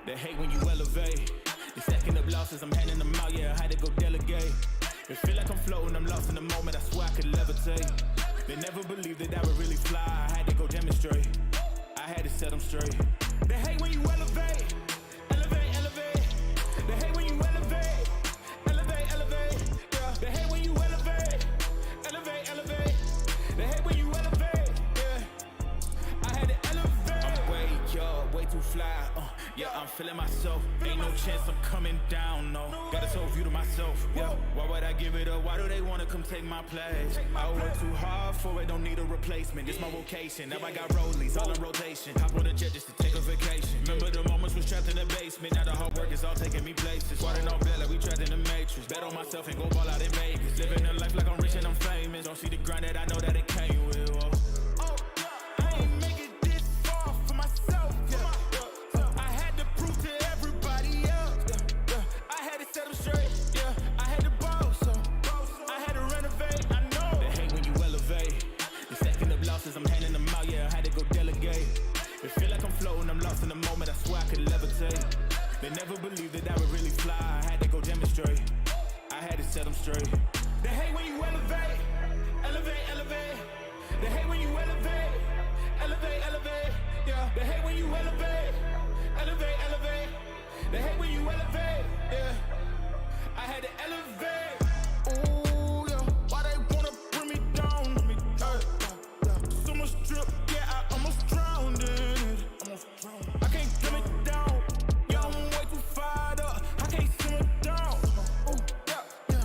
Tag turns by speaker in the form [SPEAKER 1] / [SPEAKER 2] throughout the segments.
[SPEAKER 1] They hate when you elevate. They stacking up losses, I'm handing them out, yeah, I had to go delegate. They feel like I'm floating, I'm lost in the moment, I swear I could levitate. They never believed that I would really fly, I had to go demonstrate. I had to set them straight. They hate when you elevate. Elevate, elevate. They hate when you elevate. Elevate, elevate. Yeah. They hate when you elevate. Elevate, elevate. They hate when you elevate. Yeah. I had to elevate. I'm way too fly. Yeah, I'm feeling myself. Ain't no chance I'm coming down, no. Got this whole view to myself. Yeah. Why would I give it up? Why do they wanna come take my place? I work too hard for it, don't need a replacement. This my vocation. Now I got rollies all in rotation. Hop on a jet just to take a vacation. Remember the moments was trapped in the basement. Now the hard work is all taking me places. Squatting on bed like we trapped in the matrix. Bet on myself and go ball out in Vegas. Living a life like I'm rich and I'm famous. Don't see the grind that I know that it came with. Oh, I ain't make it this far for myself. Yeah. I had to prove to everybody else. I had to set them straight. Yeah, I had to boss. I had to renovate. I know they hate when you elevate. They stacking up losses, I'm handing them out. Yeah, I had to go delegate. They feel like I'm floating, I'm lost in the moment. I swear I could levitate. They never believed that I would really fly. I had to go demonstrate. I had to set them straight. They hate when you elevate. Elevate, elevate. They hate when you elevate. Elevate, elevate. Yeah. They hate when you elevate. Elevate, elevate. They hate when you elevate. Yeah. I had to elevate. Ooh, yeah. Why they wanna bring me down? So much drip, yeah, I almost drowned in it. I can't dim it down. Yeah, I'm way too fired up. I can't simmer down. Ooh, yeah.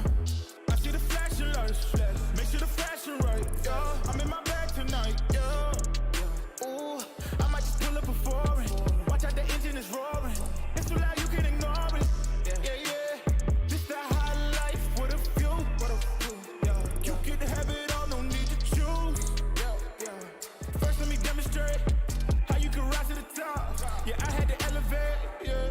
[SPEAKER 1] I see the flashing lights. Make sure the fashion right. Yeah, I'm in my bag tonight. Yeah. Ooh, I might just pull up a foreign. Watch out, the engine is roaring. It's too loud, you can ignore it. Yeah. This the high life with a few. You can have it all, no need to choose. First, let me demonstrate how you can rise to the top. Yeah, I had to elevate. Yeah.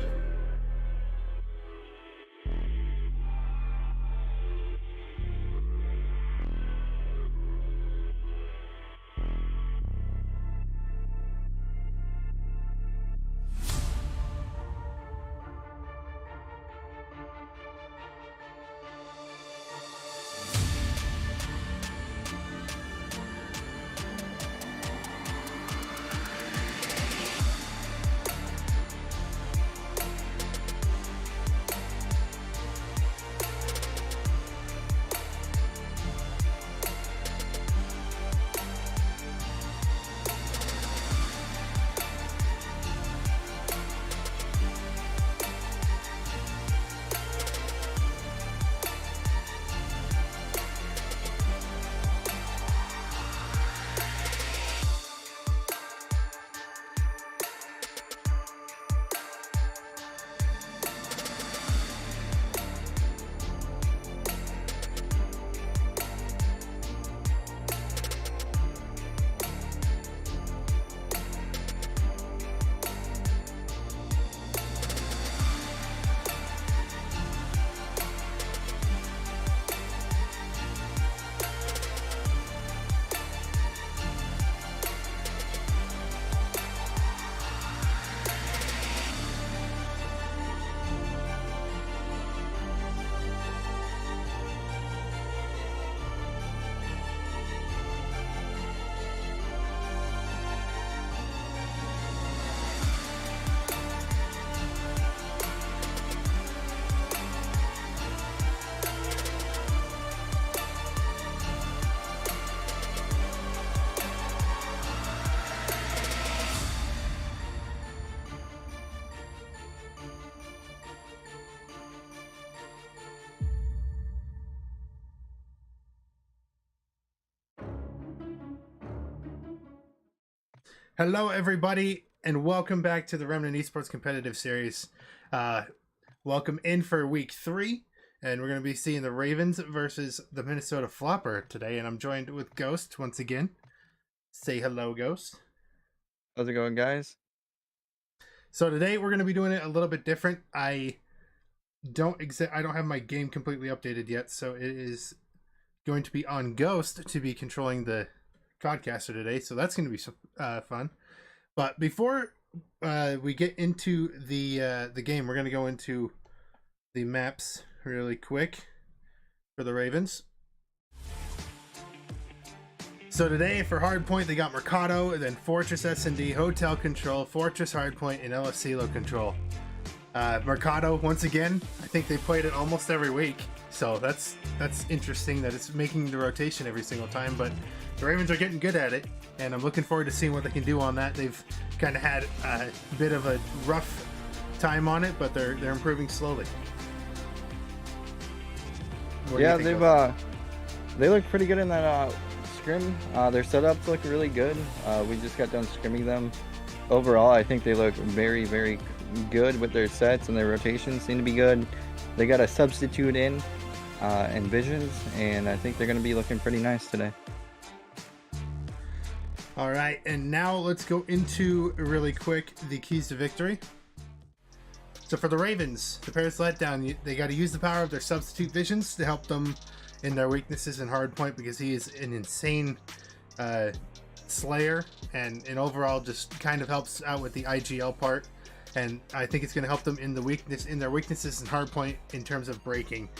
[SPEAKER 2] Hello, everybody, and welcome back to the Remnant Esports Competitive Series. Welcome in for week 3, and we're going to be seeing the Ravens versus the Minnesota Floppr today, and I'm joined with Ghost once again. Say hello, Ghost.
[SPEAKER 3] How's it going, guys?
[SPEAKER 2] So today we're going to be doing it a little bit different. I don't have my game completely updated yet, so it is going to be on Ghost to be controlling the podcaster today, so that's going to be fun. But before we get into the game, we're gonna go into the maps really quick for the Ravens. So today for Hardpoint, they got Mercado, and then Fortress S&D, Hotel Control, Fortress Hardpoint, and LS Silo Control. Mercado, once again, I think they played it almost every week. So that's interesting that it's making the rotation every single time. But the Ravens are getting good at it, and I'm looking forward to seeing what they can do on that. They've kind of had a bit of a rough time on it, but they're improving slowly.
[SPEAKER 3] Yeah, they look pretty good in that scrim. Their setups look really good. We just got done scrimming them. Overall, I think they look very, very good with their sets, and their rotations seem to be good. They got a substitute in Visions, and I think they're going to be looking pretty nice today.
[SPEAKER 2] All right, and now let's go into really quick the keys to victory. So for the Ravens, the Paris letdown, they got to use the power of their substitute Visions to help them in their weaknesses in Hardpoint, because he is an insane slayer, and overall just kind of helps out with the IGL part. And I think it's going to help them in their weaknesses in Hardpoint in terms of breaking.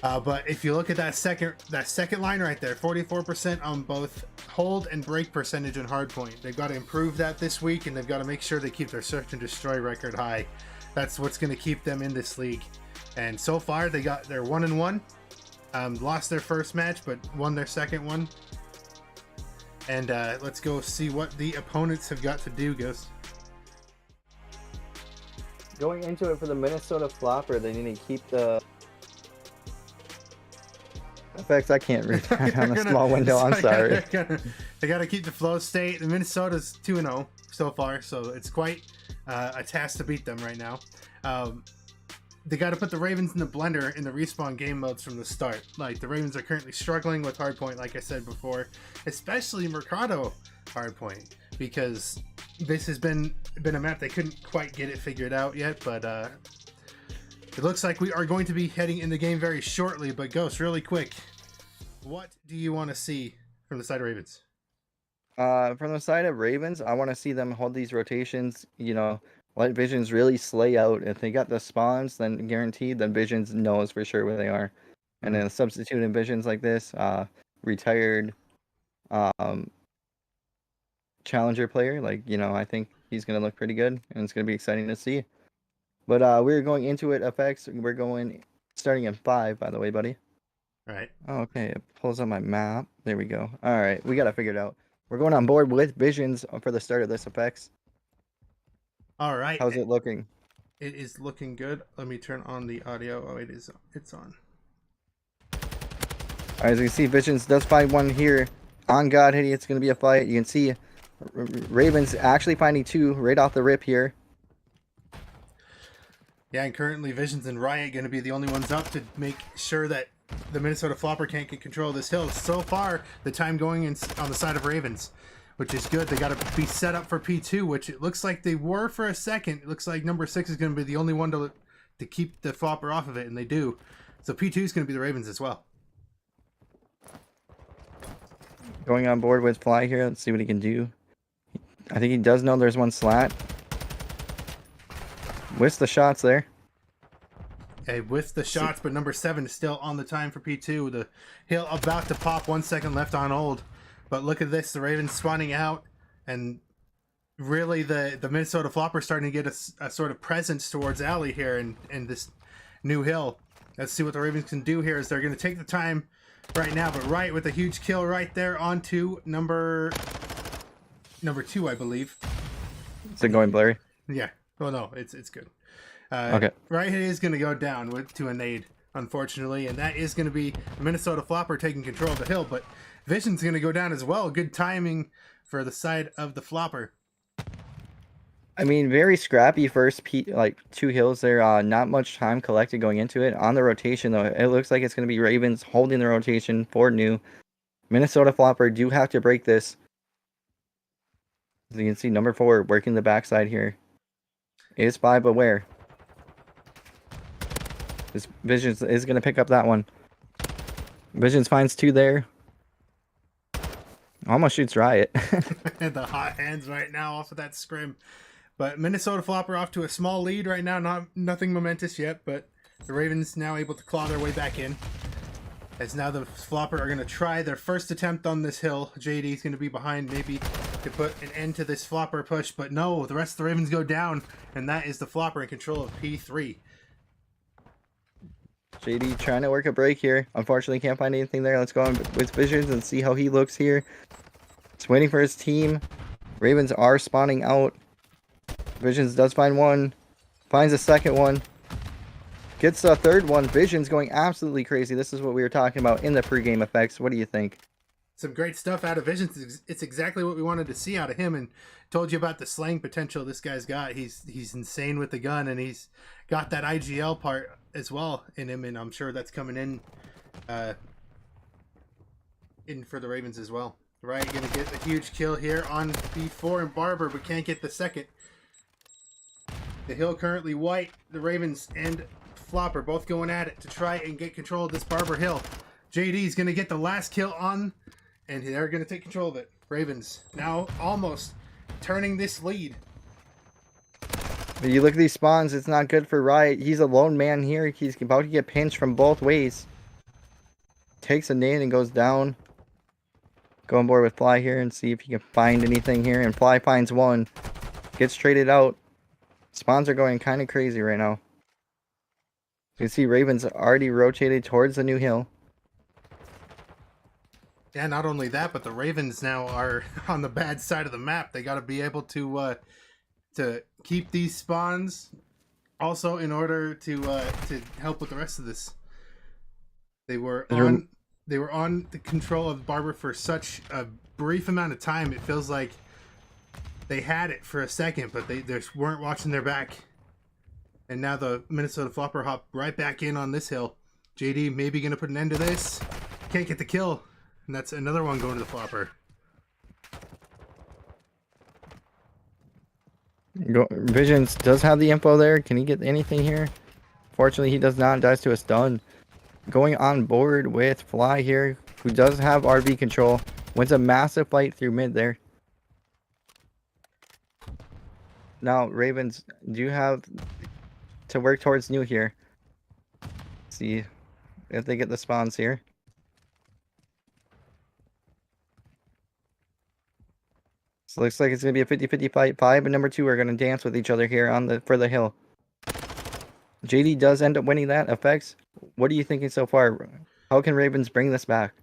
[SPEAKER 2] But if you look at that second line right there, 44% on both hold and break percentage in Hardpoint. They've got to improve that this week, and they've got to make sure they keep their search and destroy record high. That's what's going to keep them in this league. And so far, they're 1-1. Lost their first match, but won their second one. And let's go see what the opponents have got to do, Ghost.
[SPEAKER 3] Going into it for the Minnesota Floppr, they need to keep the effects. I can't read that on a small window. I'm sorry.
[SPEAKER 2] They got to keep the flow state. The Minnesota's 2-0 so far, so it's quite a task to beat them right now. They got to put the Ravens in the blender in the respawn game modes from the start. Like, the Ravens are currently struggling with Hardpoint, like I said before, especially Mercado Hardpoint, because this has been a map they couldn't quite get it figured out yet. But it looks like we are going to be heading in the game very shortly. But Ghost, really quick, what do you want to see from the side of Ravens?
[SPEAKER 3] From the side of Ravens, I want to see them hold these rotations, let Visions really slay out. If they got the spawns, then guaranteed, then Visions knows for sure where they are. And then a substitute in Visions like this, retired challenger player, I think he's going to look pretty good, and it's going to be exciting to see. But we're going into it, effects. We're going starting in 5, by the way, buddy.
[SPEAKER 2] Right.
[SPEAKER 3] Oh, okay, it pulls up my map. There we go. All right, we got to figure it out. We're going on board with Visions for the start of this effects.
[SPEAKER 2] All right.
[SPEAKER 3] How's it looking?
[SPEAKER 2] It is looking good. Let me turn on the audio. Oh, it's on.
[SPEAKER 3] All right, as you can see, Visions does find one here. On God, Hitty, it's going to be a fight. You can see Ravens actually finding 2 right off the rip here.
[SPEAKER 2] Yeah, and currently Visions and Riot going to be the only ones up to make sure that the Minnesota Floppr can't get control of this hill. So far, the time going in on the side of Ravens, which is good. They got to be set up for P2, which it looks like they were for a second. It looks like number 6 is going to be the only one to keep the Floppr off of it, and they do. So P2 is going to be the Ravens as well.
[SPEAKER 3] Going on board with Fly here. Let's see what he can do. I think he does know there's one slat. Whiffs the shots there.
[SPEAKER 2] Okay, with the shots, but number 7 is still on the time for P2. The hill about to pop, 1 second left on hold. But look at this, the Ravens spawning out, and really the Minnesota Floppr starting to get a sort of presence towards Alley here in this new hill. Let's see what the Ravens can do here, as they're going to take the time right now. But Riot with a huge kill right there onto number 2, I believe.
[SPEAKER 3] Is it going blurry?
[SPEAKER 2] Yeah. Well, no, it's good.
[SPEAKER 3] Okay.
[SPEAKER 2] Right, it is going to go down to a nade, unfortunately, and that is going to be the Minnesota Floppr taking control of the hill. But Vision's going to go down as well. Good timing for the side of the Floppr.
[SPEAKER 3] I mean, very scrappy first 2 hills there. Not much time collected going into it. On the rotation, though, it looks like it's going to be Ravens holding the rotation for new. Minnesota Floppr do have to break this. As you can see, number 4 working the backside here. Is 5, but where? This Visions is going to pick up that one. Visions finds 2 there. Almost shoots Riot.
[SPEAKER 2] The hot hands right now off of that scrim. But Minnesota Floppr off to a small lead right now. Nothing momentous yet, but the Ravens now able to claw their way back in. As now the Floppr are going to try their first attempt on this hill. JD is going to be behind, maybe to put an end to this Floppr push. But no, the rest of the Ravens go down, and that is the Floppr in control of P3.
[SPEAKER 3] JD trying to work a break here. Unfortunately, can't find anything there. Let's go on with Visions and see how he looks here. He's waiting for his team. Ravens are spawning out. Visions does find one. Finds a second one. Gets a third one. Visions going absolutely crazy. This is what we were talking about in the pregame effects. What do you think?
[SPEAKER 2] Some great stuff out of Visions. It's exactly what we wanted to see out of him, and told you about the slaying potential this guy's got. He's insane with the gun, and he's got that IGL part as well in him, and I'm sure that's coming in for the Ravens as well. Right, gonna get a huge kill here on B4 and Barber, but can't get the second. The hill currently white. The Ravens and Floppr both going at it to try and get control of this Barber hill. JD's gonna get the last kill on, and they're gonna take control of it. Ravens now almost turning this lead.
[SPEAKER 3] You look at these spawns, it's not good for Riot. He's a lone man here. He's about to get pinched from both ways. Takes a nade and goes down. Go on board with Fly here and see if he can find anything here. And Fly finds one. Gets traded out. Spawns are going kind of crazy right now. You can see Ravens already rotated towards the new hill.
[SPEAKER 2] Yeah, not only that, but the Ravens now are on the bad side of the map. They got to be able to keep these spawns. Also, in order to help with the rest of this, they were on the control of Barber for such a brief amount of time. It feels like they had it for a second, but they just weren't watching their back. And now the Minnesota Floppr hop right back in on this hill. JD maybe going to put an end to this. Can't get the kill. And that's another one going to the Floppr.
[SPEAKER 3] Visions does have the info there. Can he get anything here? Fortunately, he does not. Dies to a stun. Going on board with Fly here, who does have RV control. Wins a massive fight through mid there. Now, Ravens do have to work towards new here. See if they get the spawns here. So looks like it's going to be a 50-50 fight. 5 and number 2 are going to dance with each other here on for the hill. JD does end up winning that. Effects. What are you thinking so far? How can Ravens bring this back?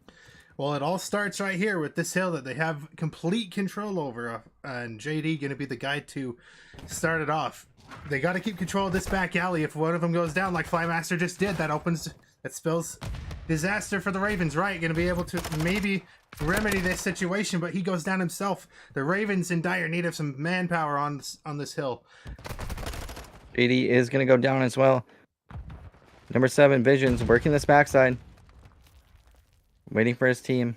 [SPEAKER 2] Well, it all starts right here with this hill that they have complete control over, and JD going to be the guy to start it off. They got to keep control of this back alley. If one of them goes down, like Flymaster just did, that spells disaster for the Ravens. Right, going to be able to maybe remedy this situation, but he goes down himself. The Ravens in dire need of some manpower on this hill.
[SPEAKER 3] JD is going to go down as well. Number 7, Visions, working this backside. Waiting for his team.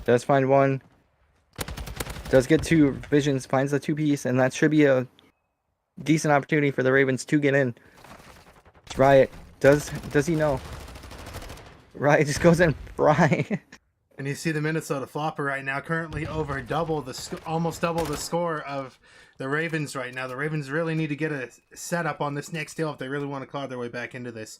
[SPEAKER 3] Does find one. Does get 2. Visions finds the 2-piece, and that should be a decent opportunity for the Ravens to get in. It's Riot. Does he know? Riot just goes in fry.
[SPEAKER 2] And you see the Minnesota Floppr right now currently over almost double the score of the Ravens right now. The Ravens really need to get a setup on this next hill if they really want to claw their way back into this.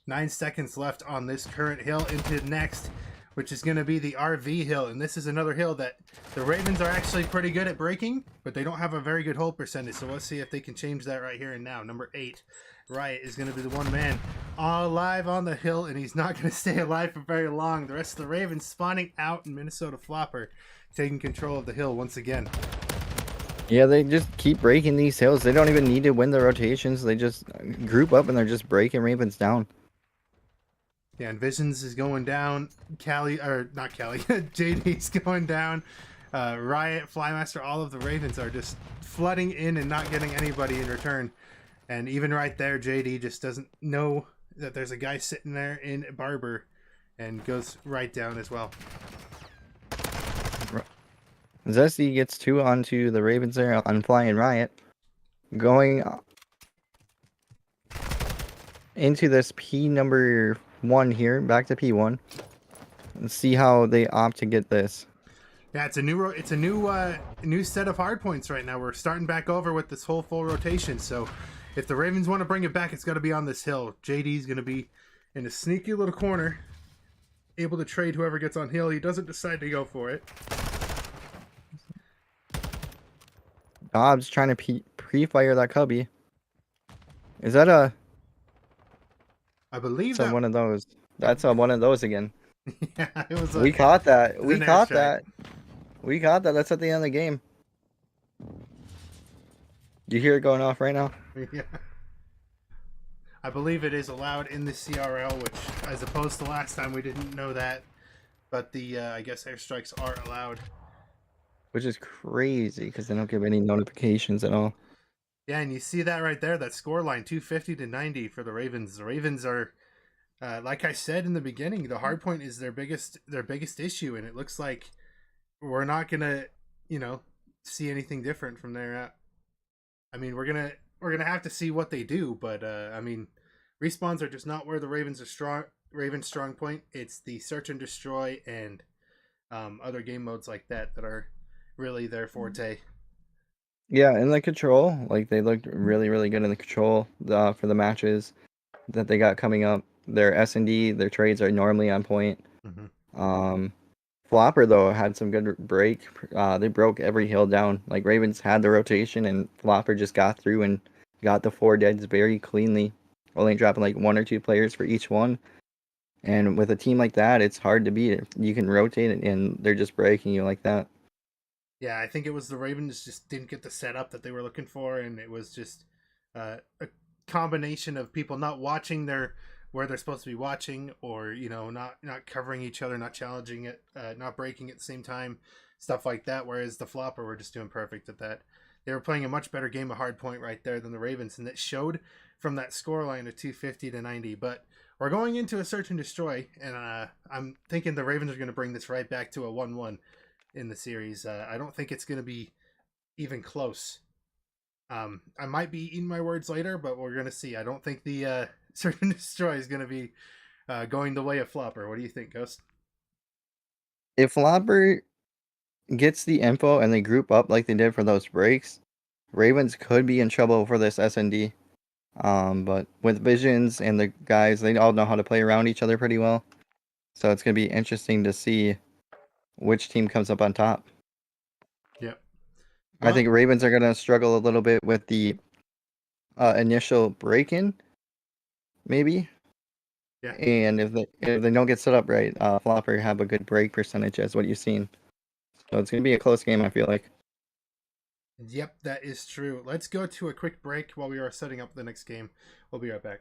[SPEAKER 2] 9 seconds left on this current hill into next, which is going to be the RV hill. And this is another hill that the Ravens are actually pretty good at breaking, but they don't have a very good hold percentage. So let's see if they can change that right here and now. Number 8, Riot, is going to be the one man alive on the hill, and he's not going to stay alive for very long. The rest of the Ravens spawning out, in Minnesota Floppr taking control of the hill once again.
[SPEAKER 3] Yeah, they just keep breaking these hills. They don't even need to win the rotations. They just group up and they're just breaking Ravens down.
[SPEAKER 2] Yeah, and Visions is going down. JD's going down. Riot, Flymaster, all of the Ravens are just flooding in and not getting anybody in return. And even right there, JD just doesn't know that there's a guy sitting there in Barber and goes right down as well.
[SPEAKER 3] Zesty gets 2 onto the Ravens there on Fly and Riot. Going into this P number 1 here, back to P1. Let's see how they opt to get this.
[SPEAKER 2] Yeah, it's a new set of hard points right now. We're starting back over with this whole full rotation. So if the Ravens want to bring it back, it's got to be on this hill. JD's going to be in a sneaky little corner, able to trade whoever gets on hill. He doesn't decide to go for it.
[SPEAKER 3] Dobbs trying to pre-fire that cubby. Is that a?
[SPEAKER 2] I believe
[SPEAKER 3] That's
[SPEAKER 2] that.
[SPEAKER 3] one of those. That's one of those again.
[SPEAKER 2] Yeah, it was.
[SPEAKER 3] We caught that. We
[SPEAKER 2] an
[SPEAKER 3] caught
[SPEAKER 2] airstrike.
[SPEAKER 3] that. We caught that. That's at the end of the game. Do you hear it going off right now?
[SPEAKER 2] Yeah. I believe it is allowed in the CRL, which, as opposed to last time, we didn't know that. But the I guess airstrikes are allowed.
[SPEAKER 3] Which is crazy because they don't give any notifications at all.
[SPEAKER 2] Yeah, and you see that right there. That score line, 250 to 90 for the Ravens. The Ravens are, like I said in the beginning, the hard point is their biggest issue, and it looks like we're not gonna, see anything different from there. I mean, we're gonna have to see what they do, but I mean, respawns are just not where the Ravens are strong. Ravens' strong point. It's the search and destroy and other game modes like that are really their forte.
[SPEAKER 3] Yeah, and the control, like they looked really, really good in the control for the matches that they got coming up. Their S&D, their trades are normally on point.
[SPEAKER 2] Mm-hmm.
[SPEAKER 3] Floppr though had some good break. They broke every hill down. Like Ravens had the rotation, and Floppr just got through and got the 4 deads very cleanly, only dropping like 1 or 2 players for each one. And with a team like that, it's hard to beat. You can rotate it, and they're just breaking you like that.
[SPEAKER 2] Yeah, I think it was the Ravens just didn't get the setup that they were looking for, and it was just a combination of people not watching where they're supposed to be watching, or not covering each other, not challenging it, not breaking at the same time, stuff like that. Whereas the Floppr were just doing perfect at that. They were playing a much better game of hardpoint right there than the Ravens, and it showed from that scoreline of 250 to 90. But we're going into a search and destroy, and I'm thinking the Ravens are going to bring this right back to a 1-1 in the series. I don't think it's going to be even close. I might be eating my words later, but we're going to see. I don't think the search and destroy is going to be going the way of Floppr. What do you think, Ghost?
[SPEAKER 3] If Floppr gets the info and they group up like they did for those breaks, Ravens could be in trouble for this S&D. But with Visions and the guys, they all know how to play around each other pretty well. So it's going to be interesting to see which team comes up on top.
[SPEAKER 2] Yep.
[SPEAKER 3] I think Ravens are going to struggle a little bit with the initial break-in, maybe.
[SPEAKER 2] Yeah.
[SPEAKER 3] And if they don't get set up right, Floppr have a good break percentage as what you've seen. So it's going to be a close game, I feel like.
[SPEAKER 2] Yep, that is true. Let's go to a quick break while we are setting up the next game. We'll be right back.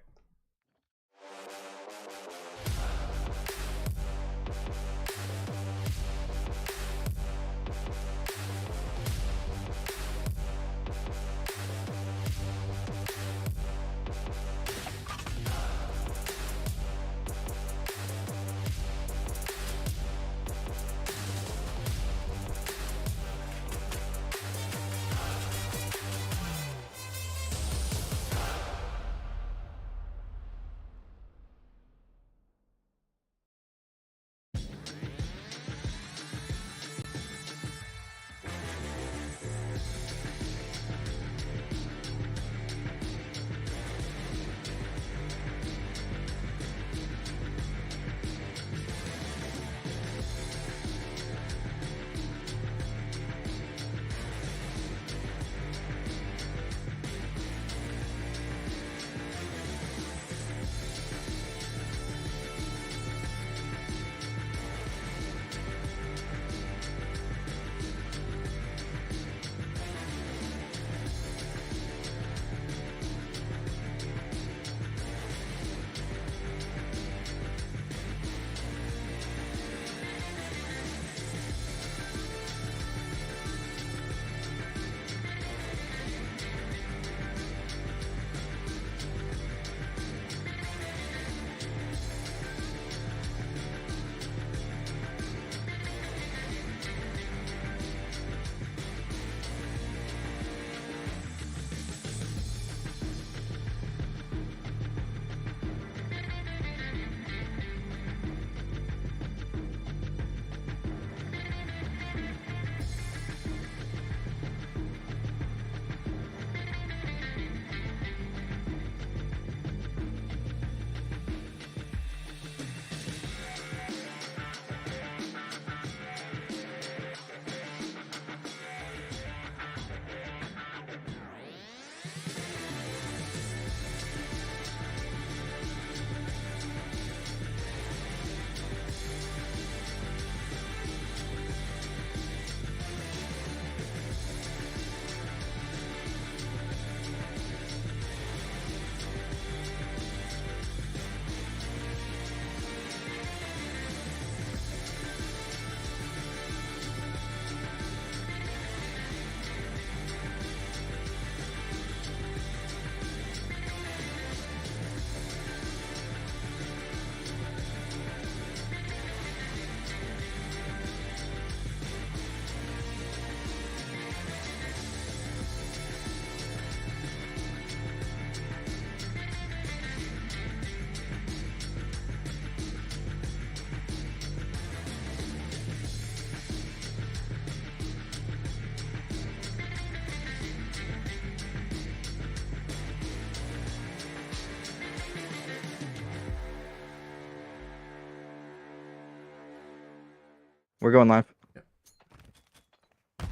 [SPEAKER 3] We're going live.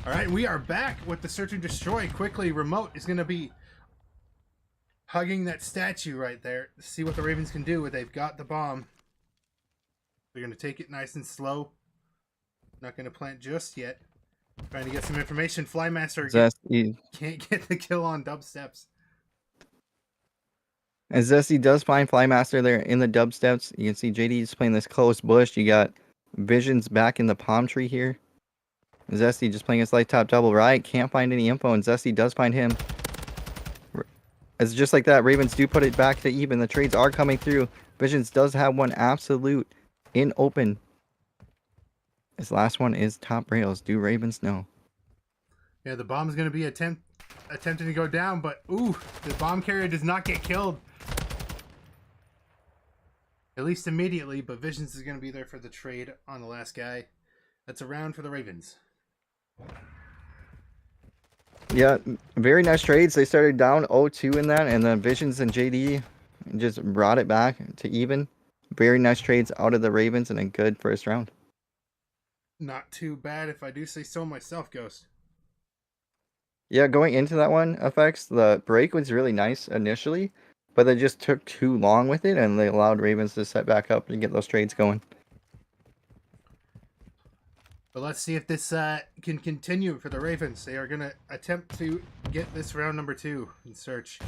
[SPEAKER 2] All right, we are back with the search and destroy. Quickly, remote is going to be hugging that statue right there. See what the Ravens can do. They've got the bomb. They're going to take it nice and slow. Not going to plant just yet. Trying to get some information. Flymaster can't get the kill on dub steps.
[SPEAKER 3] As Zesty does find Flymaster there in the dub steps. You can see JD is playing this close bush. You got Visions back in the palm tree here. Zesty just playing his light top double right. Can't find any info, and Zesty does find him. It's just like that. Ravens do put it back to even. The trades are coming through. Visions does have one absolute in open. His last one is top rails. Do Ravens know?
[SPEAKER 2] Yeah, the bomb's going to be attempting to go down, but ooh, the bomb carrier does not get killed. At least immediately, but Visions is going to be there for the trade on the last guy. That's a round for the Ravens.
[SPEAKER 3] Yeah, very nice trades. They started down 0-2 in that, and then Visions and JD just brought it back to even. Very nice trades out of the Ravens and a good first round.
[SPEAKER 2] Not too bad if I do say so myself, Ghost.
[SPEAKER 3] Yeah, going into that one, effects, the break was really nice initially, but they just took too long with it, and they allowed Ravens to set back up and get those trades going.
[SPEAKER 2] But let's see if this can continue for the Ravens. They are going to attempt to get this round number 2 in search.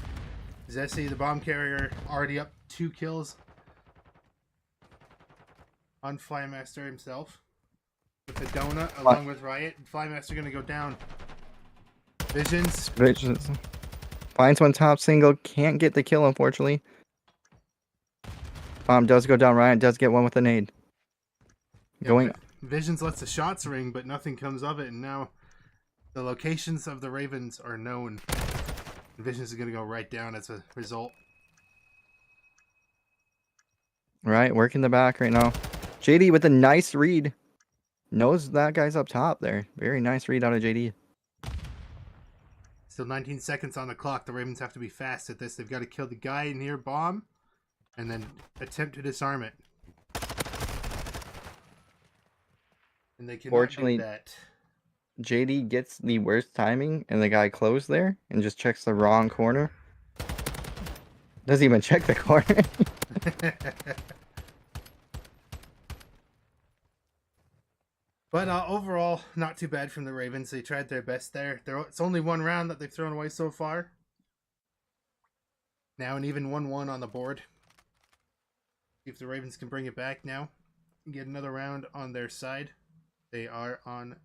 [SPEAKER 2] Zesty, the bomb carrier, already up 2 kills on Flymaster himself. With the donut along with Riot. And Flymaster going to go down. Visions
[SPEAKER 3] finds one top single. Can't get the kill, unfortunately. Bomb does go down. Riot does get one with a nade.
[SPEAKER 2] Yeah, Visions lets the shots ring, but nothing comes of it, and now the locations of the Ravens are known. And Visions is going to go right down as a result.
[SPEAKER 3] Right, working the back right now. JD with a nice read. Knows that guy's up top there. Very nice read out of JD.
[SPEAKER 2] Still 19 seconds on the clock. The Ravens have to be fast at this. They've got to kill the guy near bomb and then attempt to disarm it. And they cannot
[SPEAKER 3] Fortunately,
[SPEAKER 2] do that.
[SPEAKER 3] JD gets the worst timing, and the guy closed there and just checks the wrong corner. Doesn't even check the corner.
[SPEAKER 2] But overall, not too bad from the Ravens. They tried their best there. It's only one round that they've thrown away so far. Now an even 1-1 on the board. See if the Ravens can bring it back now and get another round on their side. They are on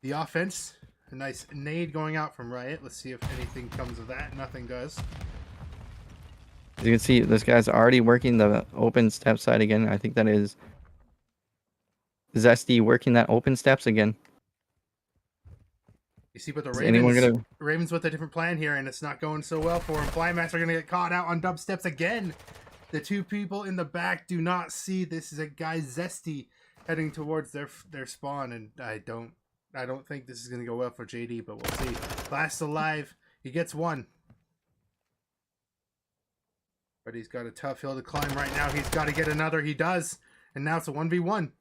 [SPEAKER 2] the offense. A nice nade going out from Riot. Let's see if anything comes of that. Nothing does.
[SPEAKER 3] As you can see, this guy's already working the open step side again. I think that is Zesty working that open steps again.
[SPEAKER 2] You see, but the Ravens with a different plan here, and it's not going so well for him. Flymaster are going to get caught out on dub steps again. The two people in the back do not see this is a guy Zesty heading towards their spawn, and I don't think this is going to go well for JD, but we'll see. Last alive, he gets one. But he's got a tough hill to climb right now. He's got to get another. He does. And now it's a 1v1.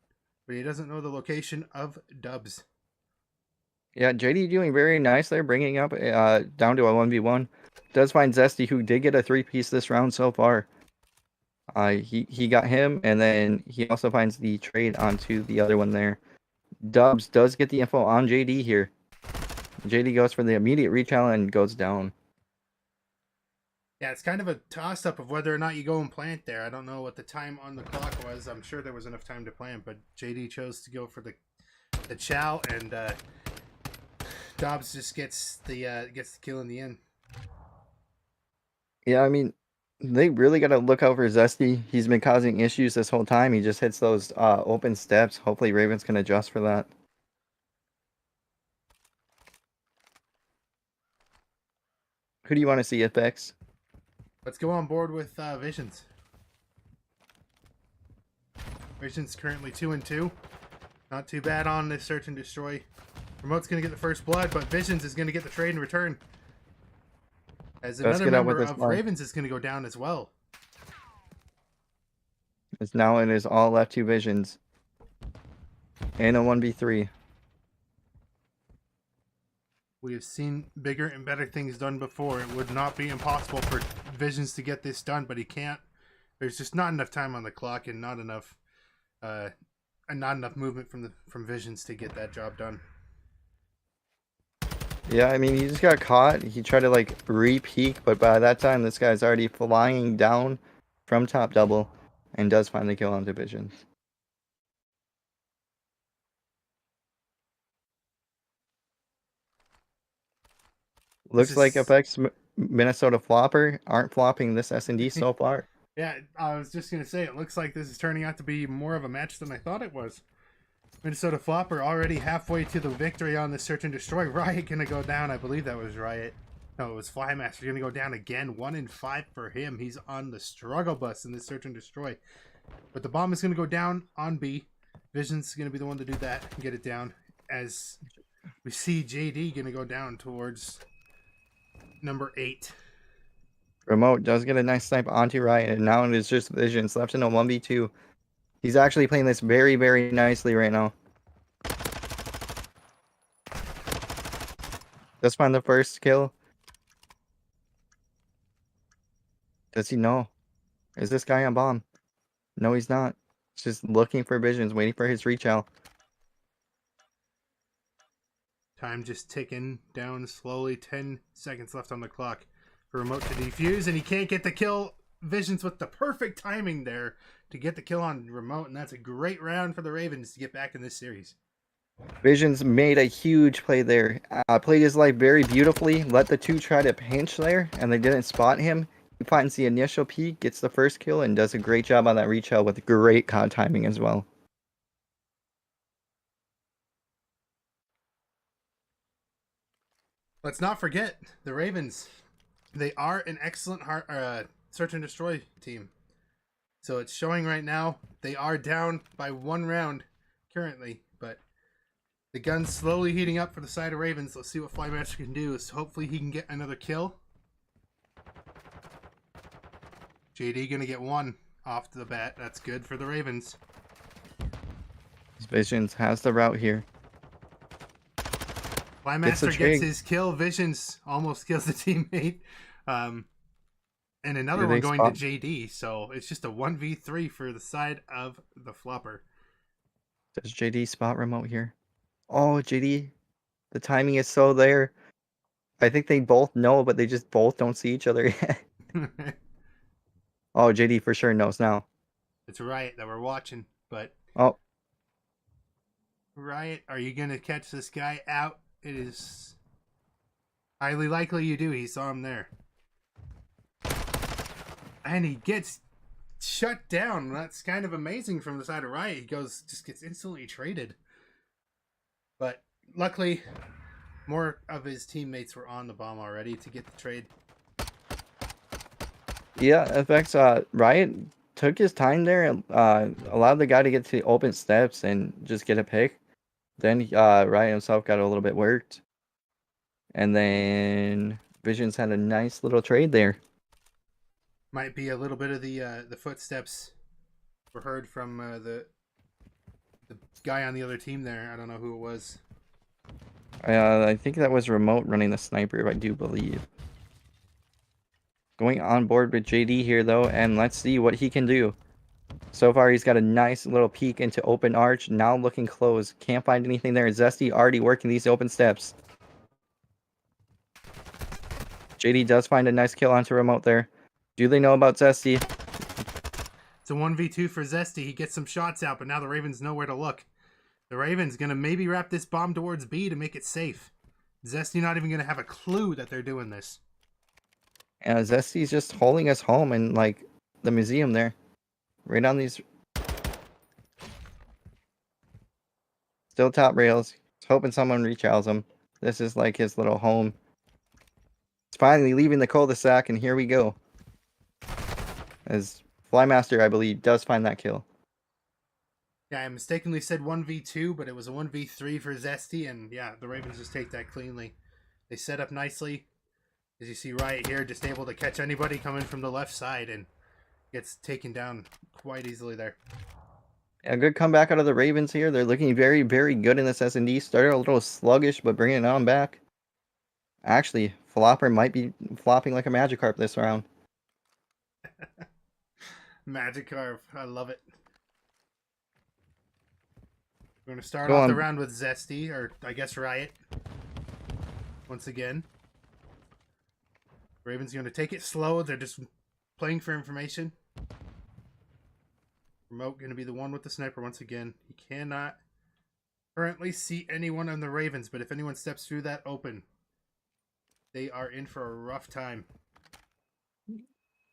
[SPEAKER 2] But he doesn't know the location of dubs.
[SPEAKER 3] Yeah, JD doing very nice there, bringing up down to a 1v1. Does find Zesty, who did get a 3-piece this round so far. He got him, and then he also finds the trade onto the other one there. Dubs does get the info on JD here. JD goes for the immediate retell and goes down.
[SPEAKER 2] Yeah, it's kind of a toss-up of whether or not you go and plant there. I don't know what the time on the clock was. I'm sure there was enough time to plant, but JD chose to go for the chow, and Dobbs just gets the kill in the end.
[SPEAKER 3] Yeah, I mean, they really got to look out for Zesty. He's been causing issues this whole time. He just hits those open steps. Hopefully Ravens can adjust for that. Who do you want to see, FX?
[SPEAKER 2] Let's go on board with Visions. Visions currently 2-2. Not too bad on this search and destroy. Remote's going to get the first blood, but Visions is going to get the trade in return. As another member of Ravens is going to go down as well.
[SPEAKER 3] It's now it is all left to Visions. And a 1v3.
[SPEAKER 2] We have seen bigger and better things done before. It would not be impossible for Visions to get this done, but he can't. There's just not enough time on the clock and not enough movement from Visions to get that job done.
[SPEAKER 3] Yeah, I mean, he just got caught. He tried to like re-peek, but by that time, this guy's already flying down from top double and does find the kill on Visions. Looks like FX Minnesota Floppr aren't flopping this S&D so far.
[SPEAKER 2] Yeah, I was just going to say, it looks like this is turning out to be more of a match than I thought it was. Minnesota Floppr already halfway to the victory on the Search and Destroy. Riot going to go down. I believe that was Riot. No, it was Flymaster going to go down again. 1-5 for him. He's on the struggle bus in this Search and Destroy. But the bomb is going to go down on B. Vision's going to be the one to do that and get it down. As we see JD going to go down towards number 8.
[SPEAKER 3] Remote does get a nice snipe onto Riot, and now it is just Visions left in a 1v2. He's actually playing this very, very nicely right now. Does find the first kill. Does he know? Is this guy on bomb? No, he's not. He's just looking for Visions, waiting for his reach out.
[SPEAKER 2] Time just ticking down slowly. 10 seconds left on the clock for Remote to defuse, and he can't get the kill. Visions with the perfect timing there to get the kill on Remote, and that's a great round for the Ravens to get back in this series.
[SPEAKER 3] Visions made a huge play there. Played his life very beautifully. Let the two try to pinch there, and they didn't spot him. He finds the initial peek, gets the first kill, and does a great job on that reach out with great COD timing as well.
[SPEAKER 2] Let's not forget the Ravens. They are an excellent Search and Destroy team. So it's showing right now they are down by 1 round currently, but the gun's slowly heating up for the side of Ravens. Let's see what Flymaster can do. So hopefully he can get another kill. JD gonna get 1 off to the bat. That's good for the Ravens.
[SPEAKER 3] Visions has the route here.
[SPEAKER 2] Flymaster gets his kill. Visions almost kills the teammate. And another one going to JD. So it's just a 1v3 for the side of the Floppr.
[SPEAKER 3] Does JD spot Remote here? Oh, JD. The timing is so there. I think they both know, but they just both don't see each other yet. Oh, JD for sure knows now.
[SPEAKER 2] It's Riot that we're watching, but...
[SPEAKER 3] Oh.
[SPEAKER 2] Riot, are you going to catch this guy out? It is highly likely you do. He saw him there. And he gets shut down. That's kind of amazing from the side of Riot. He just gets instantly traded. But luckily, more of his teammates were on the bomb already to get the trade.
[SPEAKER 3] Yeah, FX, Riot took his time there and allowed the guy to get to the open steps and just get a pick. Then Riot himself got a little bit worked. And then Visions had a nice little trade there.
[SPEAKER 2] Might be a little bit of the footsteps were heard from the guy on the other team there. I don't know who it was.
[SPEAKER 3] I think that was Remote running the sniper, I do believe. Going on board with JD here, though, and let's see what he can do. So far, he's got a nice little peek into open arch. Now looking close. Can't find anything there. Zesty already working these open steps. JD does find a nice kill onto Remote there. Do they know about Zesty?
[SPEAKER 2] It's a 1v2 for Zesty. He gets some shots out, but now the Ravens know where to look. The Ravens going to maybe wrap this bomb towards B to make it safe. Zesty not even going to have a clue that they're doing this.
[SPEAKER 3] Yeah, Zesty's just holding us home in, like, the museum there. Right on these... Still top rails. He's hoping someone reach-outs him. This is, like, his little home. He's finally leaving the cul-de-sac, and here we go. As Flymaster, I believe, does find that kill.
[SPEAKER 2] Yeah, I mistakenly said 1v2, but it was a 1v3 for Zesty, and yeah, the Ravens just take that cleanly. They set up nicely. As you see Riot here, just able to catch anybody coming from the left side and gets taken down quite easily there.
[SPEAKER 3] A good comeback out of the Ravens here. They're looking very, very good in this S&D. Started a little sluggish, but bringing it on back. Actually, Floppr might be flopping like a Magikarp this round.
[SPEAKER 2] Magikarp, I love it. We're going to start
[SPEAKER 3] Go
[SPEAKER 2] off
[SPEAKER 3] on.
[SPEAKER 2] the round with Zesty, or I guess Riot. Once again. Raven's going to take it slow. They're just playing for information. Remote going to be the one with the sniper once again. He cannot currently see anyone on the Ravens, but if anyone steps through that open, they are in for a rough time.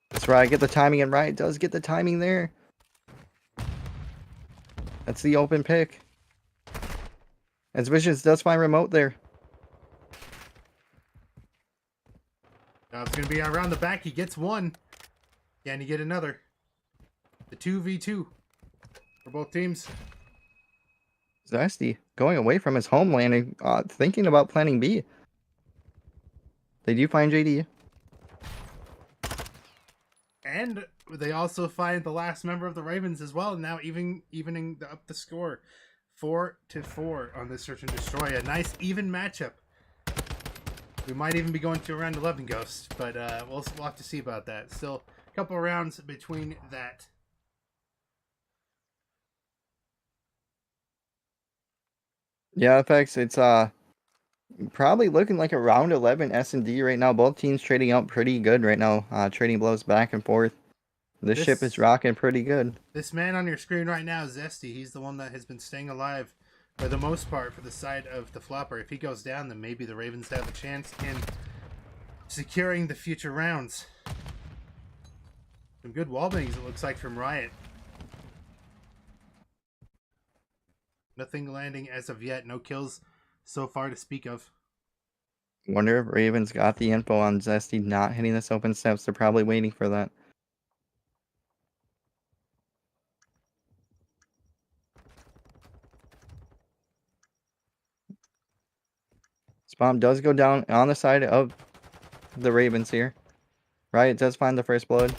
[SPEAKER 3] That's right. Get the timing in right. Does get the timing there. That's the open pick. As Visions does find Remote there.
[SPEAKER 2] Now it's going to be around the back. He gets one. Can he get another? The 2v2 for both teams.
[SPEAKER 3] Zesty going away from his homeland and thinking about planning B. They do find JD.
[SPEAKER 2] And they also find the last member of the Ravens as well. Now evening up the score. 4-4 on this search and destroy. A nice even matchup. We might even be going to around 11 Ghosts, but we'll have to see about that. Still a couple of rounds between that.
[SPEAKER 3] Yeah, effects. It's probably looking like a round 11 S&D right now. Both teams trading out pretty good right now. Trading blows back and forth. This ship is rocking pretty good.
[SPEAKER 2] This man on your screen right now, Zesty, he's the one that has been staying alive for the most part for the side of the Floppr. If he goes down, then maybe the Ravens have a chance in securing the future rounds. Some good wallbangs, it looks like, from Riot. Nothing landing as of yet. No kills so far to speak of.
[SPEAKER 3] Wonder if Ravens got the info on Zesty not hitting this open steps. They're probably waiting for that. This bomb does go down on the side of the Ravens here. Riot does find the first blood.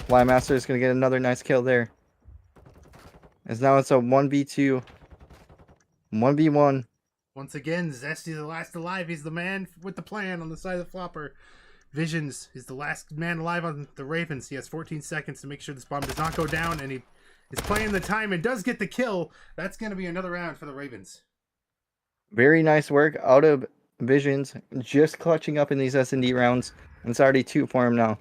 [SPEAKER 3] Flymaster is going to get another nice kill there. As now it's a 1v2. 1v1.
[SPEAKER 2] Once again, Zesty the last alive. He's the man with the plan on the side of the Floppr. Visions is the last man alive on the Ravens. He has 14 seconds to make sure this bomb does not go down, and he is playing the time and does get the kill. That's going to be another round for the Ravens.
[SPEAKER 3] Very nice work out of Visions. Just clutching up in these S&D rounds. And it's already 2 for him now.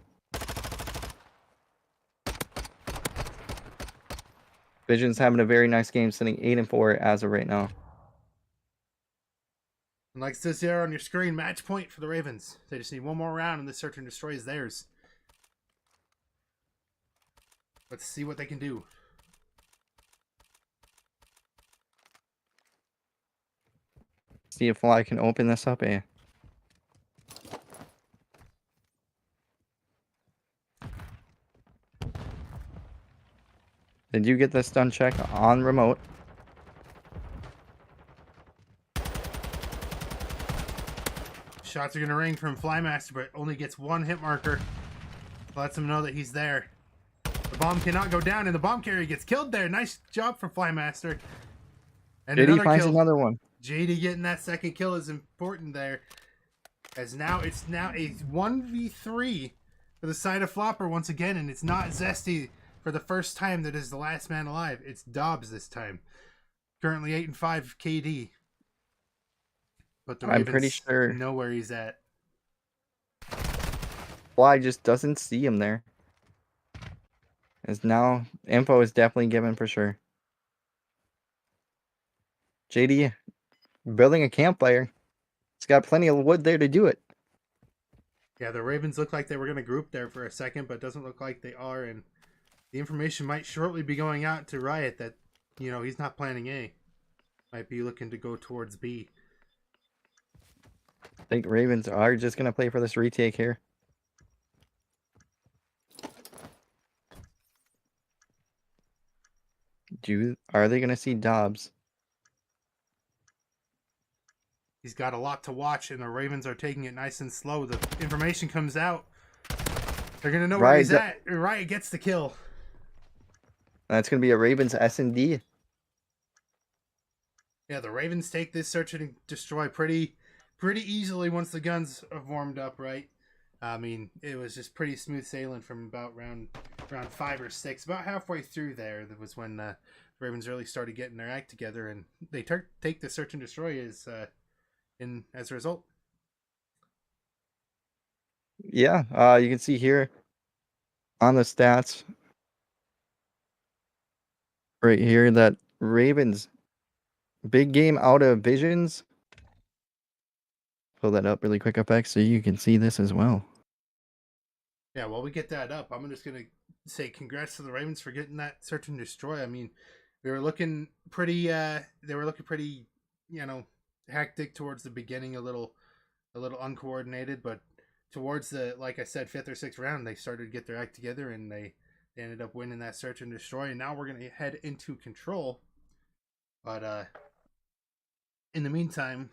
[SPEAKER 3] Visions having a very nice game, sitting 8-4 as of right now.
[SPEAKER 2] And like it says here on your screen, match point for the Ravens. They just need one more round and the search and destroy is theirs. Let's see what they can do.
[SPEAKER 3] See if Fly can open this up, eh? Did you get the stun check on Remote?
[SPEAKER 2] Shots are going to ring from Flymaster, but only gets one hit marker. Lets him know that he's there. The bomb cannot go down, and the bomb carrier gets killed there. Nice job from Flymaster. And
[SPEAKER 3] JD finds another one.
[SPEAKER 2] JD getting that second kill is important there. As now it's now a 1v3 for the side of Floppr once again, and it's not Zesty for the first time that is the last man alive. It's Dobbs this time. Currently 8-5 KD. But the Ravens
[SPEAKER 3] I'm pretty sure
[SPEAKER 2] know where he's at.
[SPEAKER 3] Fly just doesn't see him there. As now info is definitely given for sure. JD building a campfire. It's got plenty of wood there to do it.
[SPEAKER 2] Yeah, the Ravens look like they were going to group there for a second, but it doesn't look like they are. And the information might shortly be going out to Riot that, you know, he's not planning A. Might be looking to go towards B.
[SPEAKER 3] I think Ravens are just going to play for this retake here. Are they going to see Dobbs?
[SPEAKER 2] He's got a lot to watch, and the Ravens are taking it nice and slow. The information comes out. They're gonna know where
[SPEAKER 3] Riot
[SPEAKER 2] he's
[SPEAKER 3] do-
[SPEAKER 2] at. Riot gets the kill.
[SPEAKER 3] That's gonna be a Ravens S&D.
[SPEAKER 2] Yeah, the Ravens take this search and destroy pretty easily once the guns have warmed up, right? I mean, it was just pretty smooth sailing from about round 5 or 6. About halfway through there, that was when the Ravens really started getting their act together, and they take the search and destroy as a result.
[SPEAKER 3] Yeah, you can see here on the stats right here that Ravens big game out of Visions. Pull that up really quick, FX, so you can see this as well.
[SPEAKER 2] Yeah, while we get that up, I'm just gonna say congrats to the Ravens for getting that search and destroy. I mean, they were looking pretty hectic towards the beginning, a little uncoordinated, but towards the, like I said, 5th or 6th round, they started to get their act together, and they ended up winning that search and destroy. And now we're gonna head into control. But in the meantime,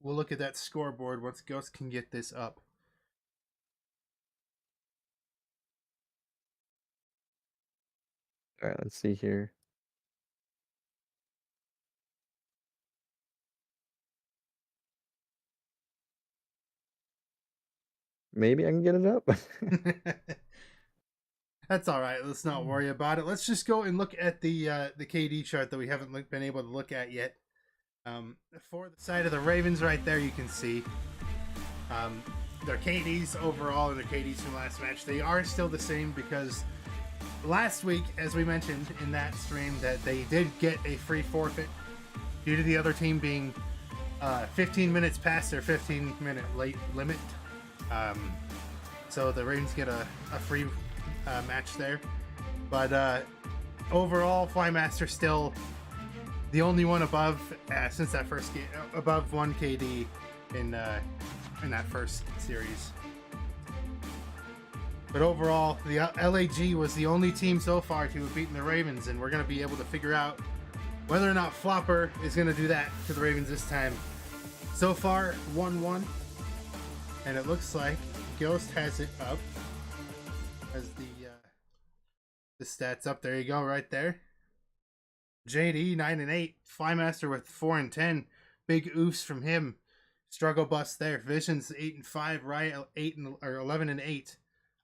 [SPEAKER 2] we'll look at that scoreboard once Ghost can get this up.
[SPEAKER 3] All right, let's see here. Maybe I can get it up.
[SPEAKER 2] That's all right. Let's not worry about it. Let's just go and look at the KD chart that we haven't been able to look at yet. For the side of the Ravens, right there, you can see their KDs overall and their KDs from last match. They are still the same because last week, as we mentioned in that stream, that they did get a free forfeit due to the other team being 15 minutes past their 15-minute late limit. So the Ravens get a free match there. But overall, Flymaster still the only one above since that first game, above 1 KD in that first series. But overall, the LAG was the only team so far to have beaten the Ravens, and we're going to be able to figure out whether or not Floppr is going to do that to the Ravens this time. So far, 1-1, and it looks like Ghost has it up as the stats up. There you go, right there. JD 9-8, Flymaster with 4-10. Big oofs from him. Struggle bust there. Visions 8-5, Riot 11-8.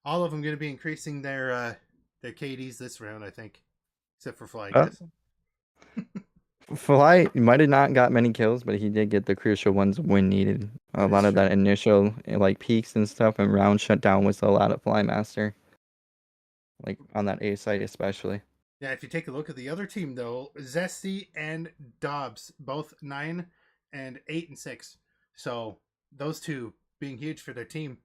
[SPEAKER 2] All of them going to be increasing their KDs this round, I think, except for Fly, I guess.
[SPEAKER 3] Fly might have not got many kills, but he did get the crucial ones when needed. A lot of that initial like peaks and stuff and round shutdown was a lot of Flymaster, like on that A site especially.
[SPEAKER 2] Yeah, if you take a look at the other team though, Zesty and Dobbs both 9 and 8 and 6. So those two being huge for their team,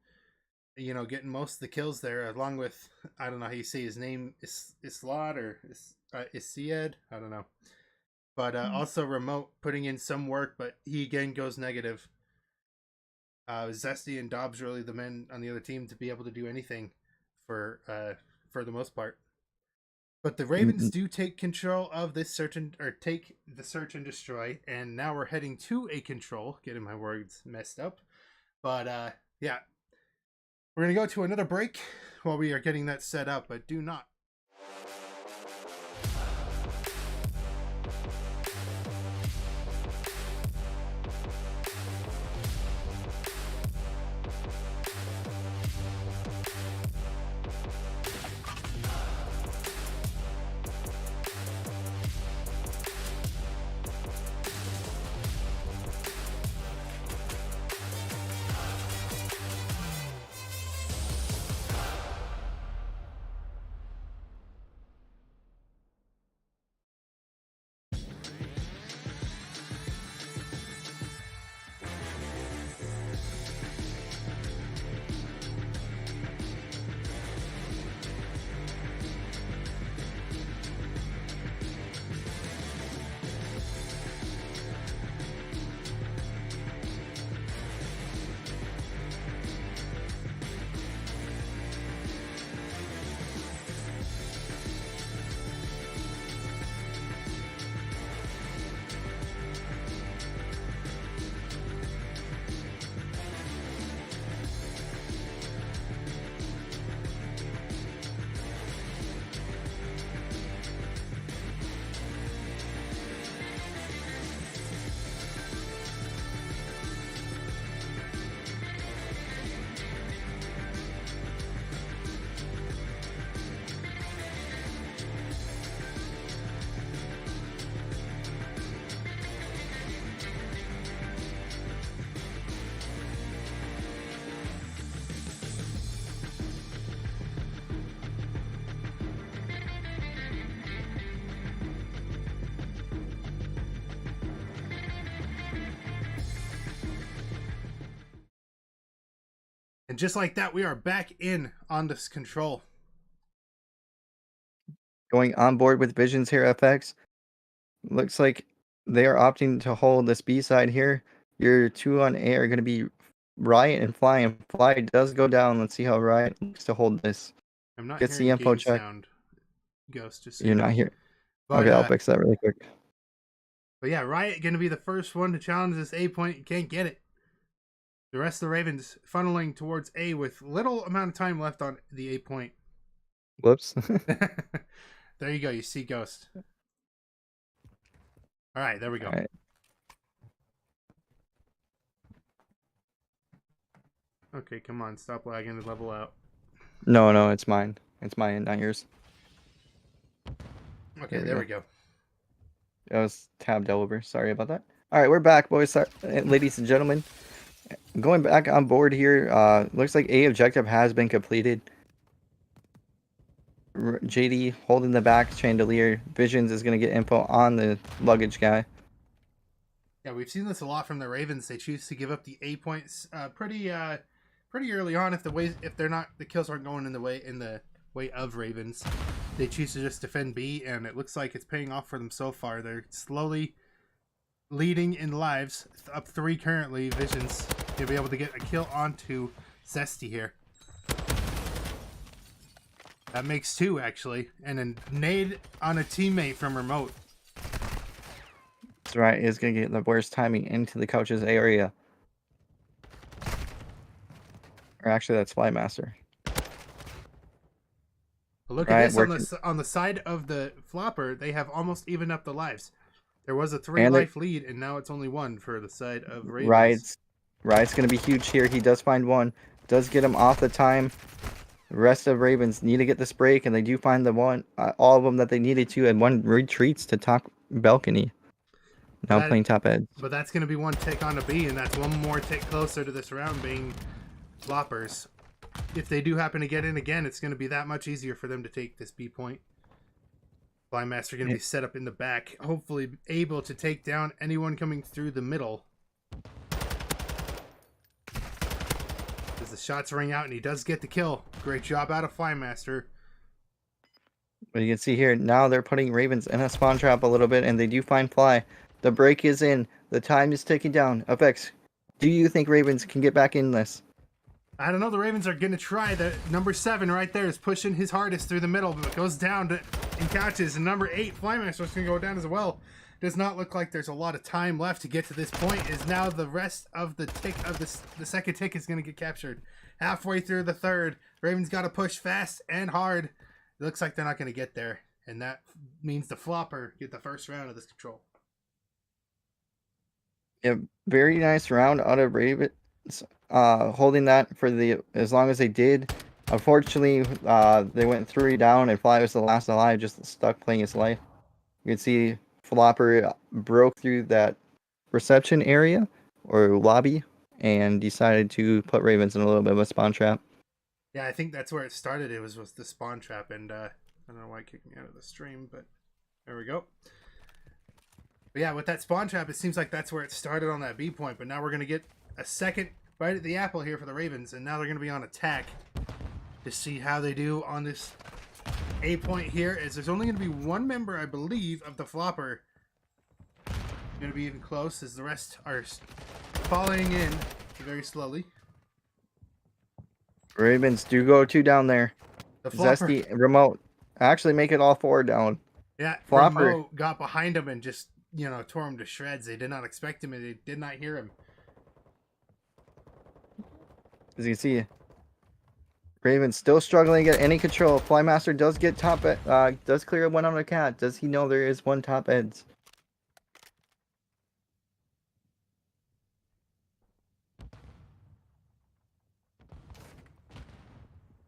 [SPEAKER 2] you know, getting most of the kills there, along with, I don't know how you say his name, Islad or Isied, I don't know. But also Remote putting in some work, but he again goes negative. Zesty and Dobbs really the men on the other team to be able to do anything for the most part. But the Ravens do take control of this take the search and destroy, and now we're heading to a control. Getting my words messed up, but yeah, we're gonna go to another break while we are getting that set up. But do not. And just like that, we are back in on this control.
[SPEAKER 3] Going on board with Visions here, FX. Looks like they are opting to hold this B side here. Your 2 on A are going to be Riot and Fly, and Fly does go down. Let's see how Riot looks to hold this.
[SPEAKER 2] I'm not
[SPEAKER 3] Gets the
[SPEAKER 2] hearing
[SPEAKER 3] info
[SPEAKER 2] game
[SPEAKER 3] check.
[SPEAKER 2] sound, Ghost, just so
[SPEAKER 3] You're
[SPEAKER 2] you
[SPEAKER 3] not
[SPEAKER 2] know.
[SPEAKER 3] here.
[SPEAKER 2] But,
[SPEAKER 3] Okay, I'll fix that really quick.
[SPEAKER 2] But yeah, Riot going to be the first one to challenge this A point. You can't get it. The rest of the Ravens funneling towards A with little amount of time left on the A point.
[SPEAKER 3] Whoops.
[SPEAKER 2] There you go. You see Ghost. All right, there we go.
[SPEAKER 3] All right.
[SPEAKER 2] Okay, come on. Stop lagging and level out.
[SPEAKER 3] No, it's mine. It's mine, not yours.
[SPEAKER 2] Okay, there we go.
[SPEAKER 3] I was tabbed over. Sorry about that. All right, we're back, boys, ladies and gentlemen. Going back on board here. Looks like A objective has been completed. JD holding the back chandelier. Visions is going to get info on the luggage guy.
[SPEAKER 2] Yeah, we've seen this a lot from the Ravens. They choose to give up the A points pretty early on if the kills aren't going in the way of Ravens. They choose to just defend B, and it looks like it's paying off for them so far. They're slowly leading in lives, up 3 currently. Visions to be able to get a kill onto Zesty here. That makes 2 actually, and a nade on a teammate from remote.
[SPEAKER 3] That's right. Is going to get the worst timing into the couch's area. Or actually, that's Flymaster.
[SPEAKER 2] But look at this on the side of the Floppr. They have almost evened up the lives. There was a 3 life lead, and now it's only 1 for the side of Ravens.
[SPEAKER 3] Riot's going to be huge here. He does find 1. Does get him off the time. The rest of Ravens need to get this break, and they do find the one, all of them that they needed to, and 1 retreats to top balcony. Now playing top edge.
[SPEAKER 2] But that's going to be 1 tick on a B, and that's 1 more tick closer to this round being Floppers. If they do happen to get in again, it's going to be that much easier for them to take this B point. Flymaster going to be set up in the back, hopefully able to take down anyone coming through the middle. As the shots ring out, and he does get the kill. Great job out of Flymaster.
[SPEAKER 3] But you can see here, now they're putting Ravens in a spawn trap a little bit, and they do find Fly. The break is in. The time is ticking down. FX, do you think Ravens can get back in this?
[SPEAKER 2] I don't know. The Ravens are going to try. The number 7 right there is pushing his hardest through the middle, but goes down and catches. And number 8, Flymaster, is going to go down as well. Does not look like there's a lot of time left to get to this point. Is now the rest of the tick of the second tick is going to get captured. Halfway through the third, Ravens got to push fast and hard. It looks like they're not going to get there, and that means the Floppr get the first round of this control.
[SPEAKER 3] Yeah, very nice round out of Ravens. Holding that for as long as they did. Unfortunately, they went 3 down, and Fly was the last alive, just stuck playing his life. You can see Floppr broke through that reception area or lobby and decided to put Ravens in a little bit of a spawn trap.
[SPEAKER 2] Yeah, I think that's where it started. It was the spawn trap, and I don't know why it kicked me out of the stream, but there we go. But yeah, with that spawn trap, it seems like that's where it started on that B point, but now we're going to get a second bite at the apple here for the Ravens, and now they're going to be on attack to see how they do on this A point here, as there's only going to be 1 member, I believe, of the Floppr going to be even close, as the rest are falling in very slowly.
[SPEAKER 3] Ravens do go 2 down there.
[SPEAKER 2] The Floppr,
[SPEAKER 3] Zesty, remote, actually make it all 4 down.
[SPEAKER 2] yeah,
[SPEAKER 3] Floppr
[SPEAKER 2] remote got behind him and just, tore him to shreds. They did not expect him, and they did not hear him.
[SPEAKER 3] As you can see, Ravens still struggling to get any control. Flymaster does get top, does clear 1 on the cat. Does he know there is 1 top eds?